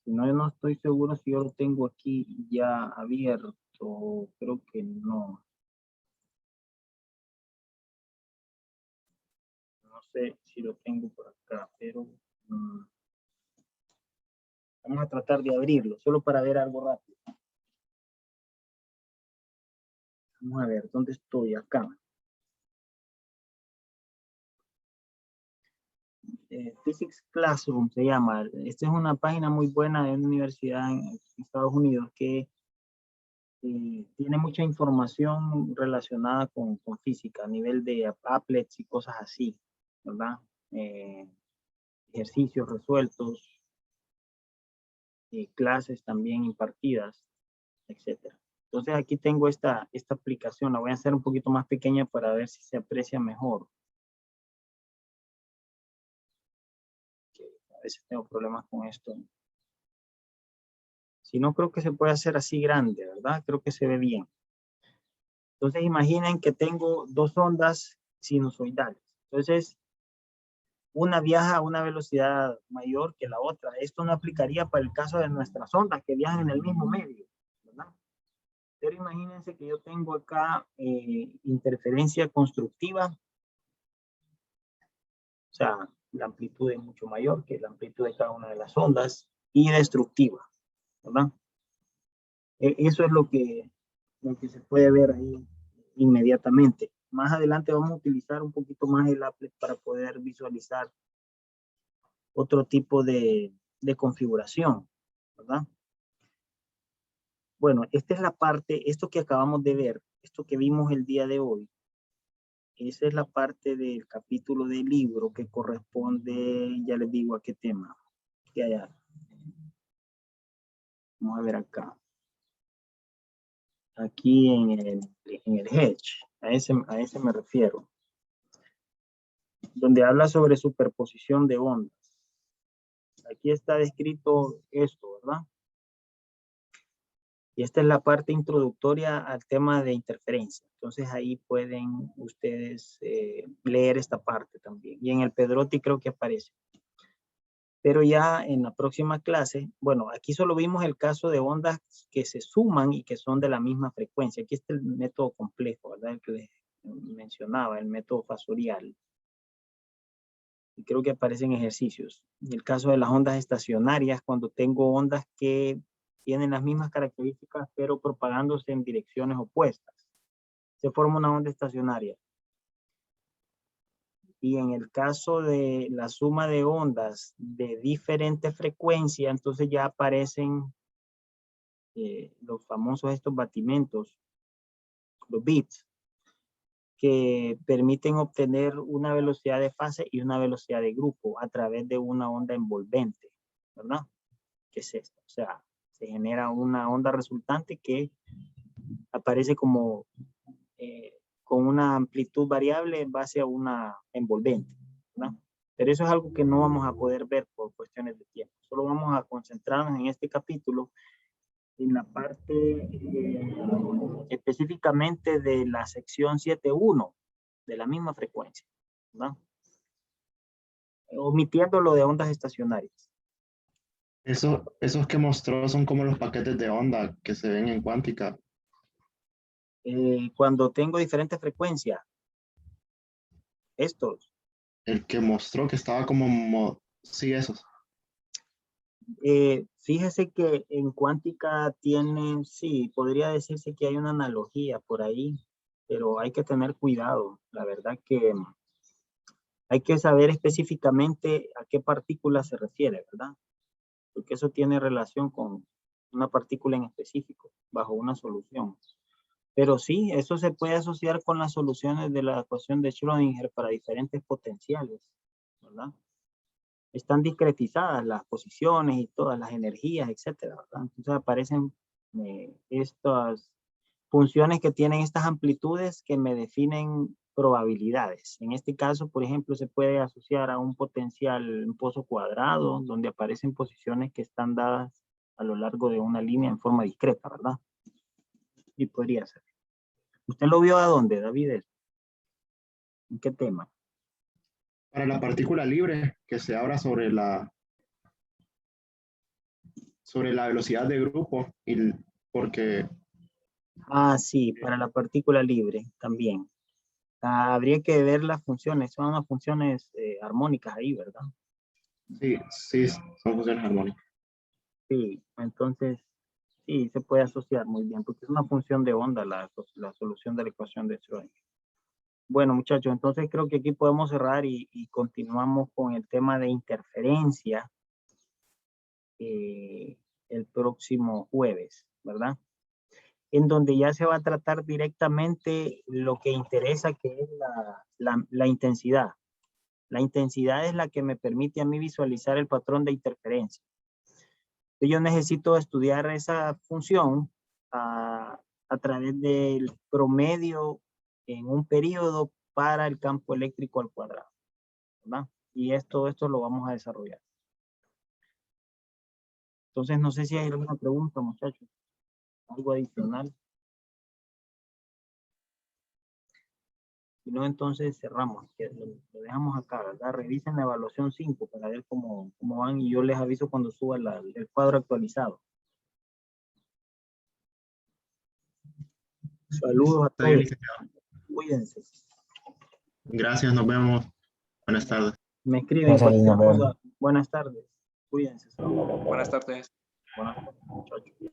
Si no, yo no estoy seguro si yo lo tengo aquí ya abierto. Creo que no. No sé si lo tengo por acá, pero vamos a tratar de abrirlo, solo para ver algo rápido. Vamos a ver, ¿dónde estoy? Acá. Physics Classroom se llama. Esta es una página muy buena de una universidad en Estados Unidos que tiene mucha información relacionada con física a nivel de applets y cosas así, ¿verdad? Ejercicios resueltos, clases también impartidas, etcétera. Entonces aquí tengo esta aplicación, la voy a hacer un poquito más pequeña para ver si se aprecia mejor. A veces tengo problemas con esto. Si no, creo que se puede hacer así grande, ¿verdad? Creo que se ve bien. Entonces imaginen que tengo dos ondas sinusoidales. Entonces, una viaja a una velocidad mayor que la otra. Esto no aplicaría para el caso de nuestras ondas que viajan en el mismo medio, ¿verdad? Pero imagínense que yo tengo acá interferencia constructiva. O sea, la amplitud es mucho mayor que la amplitud de cada una de las ondas. Y destructiva, ¿verdad? Eso es lo que se puede ver ahí inmediatamente. Más adelante vamos a utilizar un poquito más el applet para poder visualizar otro tipo de configuración, ¿verdad? Bueno, esta es la parte, esto que acabamos de ver, esto que vimos el día de hoy, esa es la parte del capítulo del libro que corresponde, ya les digo a qué tema. Que haya. Vamos a ver acá. Aquí en el hedge, a ese me refiero. Donde habla sobre superposición de ondas. Aquí está descrito esto, ¿verdad? Y esta es la parte introductoria al tema de interferencia. Entonces ahí pueden ustedes leer esta parte también. Y en el Pedrotti creo que aparece. Pero ya en la próxima clase, bueno, aquí solo vimos el caso de ondas que se suman y que son de la misma frecuencia. Aquí está el método complejo, ¿verdad? El que les mencionaba, el método fasorial. Y creo que aparecen ejercicios. En el caso de las ondas estacionarias, cuando tengo ondas que tienen las mismas características, pero propagándose en direcciones opuestas, se forma una onda estacionaria. Y en el caso de la suma de ondas de diferente frecuencia, entonces ya aparecen los famosos estos batimentos, los bits, que permiten obtener una velocidad de fase y una velocidad de grupo a través de una onda envolvente, ¿verdad? ¿Qué es esto? O sea, se genera una onda resultante que aparece como con una amplitud variable en base a una envolvente, ¿verdad? Pero eso es algo que no vamos a poder ver por cuestiones de tiempo. Solo vamos a concentrarnos en este capítulo en la parte específicamente de la sección 7.1 de la misma frecuencia, ¿verdad? Omitiendo lo de ondas estacionarias. Esos que mostró son como los paquetes de onda que se ven en cuántica. Cuando tengo diferentes frecuencias, estos, El que mostró que estaba como, sí, esos. fíjese que en cuántica tienen, sí, podría decirse que hay una analogía por ahí, pero hay que tener cuidado. La verdad que hay que saber específicamente a qué partícula se refiere, ¿verdad? Porque eso tiene relación con una partícula en específico, bajo una solución. Pero sí, eso se puede asociar con las soluciones de la ecuación de Schrödinger para diferentes potenciales, ¿verdad? Están discretizadas las posiciones y todas las energías, etcétera, ¿verdad? Entonces aparecen estas funciones que tienen estas amplitudes que me definen probabilidades. En este caso, por ejemplo, se puede asociar a un potencial, un pozo cuadrado, donde aparecen posiciones que están dadas a lo largo de una línea en forma discreta, ¿verdad? Y podría ser. ¿Usted lo vio a dónde, David? ¿En qué tema? Para la partícula libre que se habla sobre la velocidad de grupo y porque Ah, sí, para la partícula libre también. Habría que ver las funciones, son unas funciones armónicas ahí, ¿verdad? sí, son funciones armónicas. Sí, entonces sí, se puede asociar muy bien, porque es una función de onda la solución de la ecuación de Schrödinger. Bueno, muchachos, entonces creo que aquí podemos cerrar y continuamos con el tema de interferencia el próximo jueves, ¿verdad? En donde ya se va a tratar directamente lo que interesa, que es la intensidad. La intensidad es la que me permite a mí visualizar el patrón de interferencia. Yo necesito estudiar esa función a través del promedio en un periodo para el campo eléctrico al cuadrado, ¿verdad? Y esto lo vamos a desarrollar. Entonces, no sé si hay alguna pregunta, muchachos. Algo adicional. Si no, entonces cerramos. Lo dejamos acá, ¿verdad? Revisen la evaluación 5 para ver cómo van y yo les aviso cuando suba el cuadro actualizado. Saludos a Está bien, todos. licenciado. Cuídense. Gracias, nos vemos. Buenas tardes. Me escriben cualquier cosa. Buenas tardes. Cuídense. Buenas tardes. Buenas tardes, muchachos.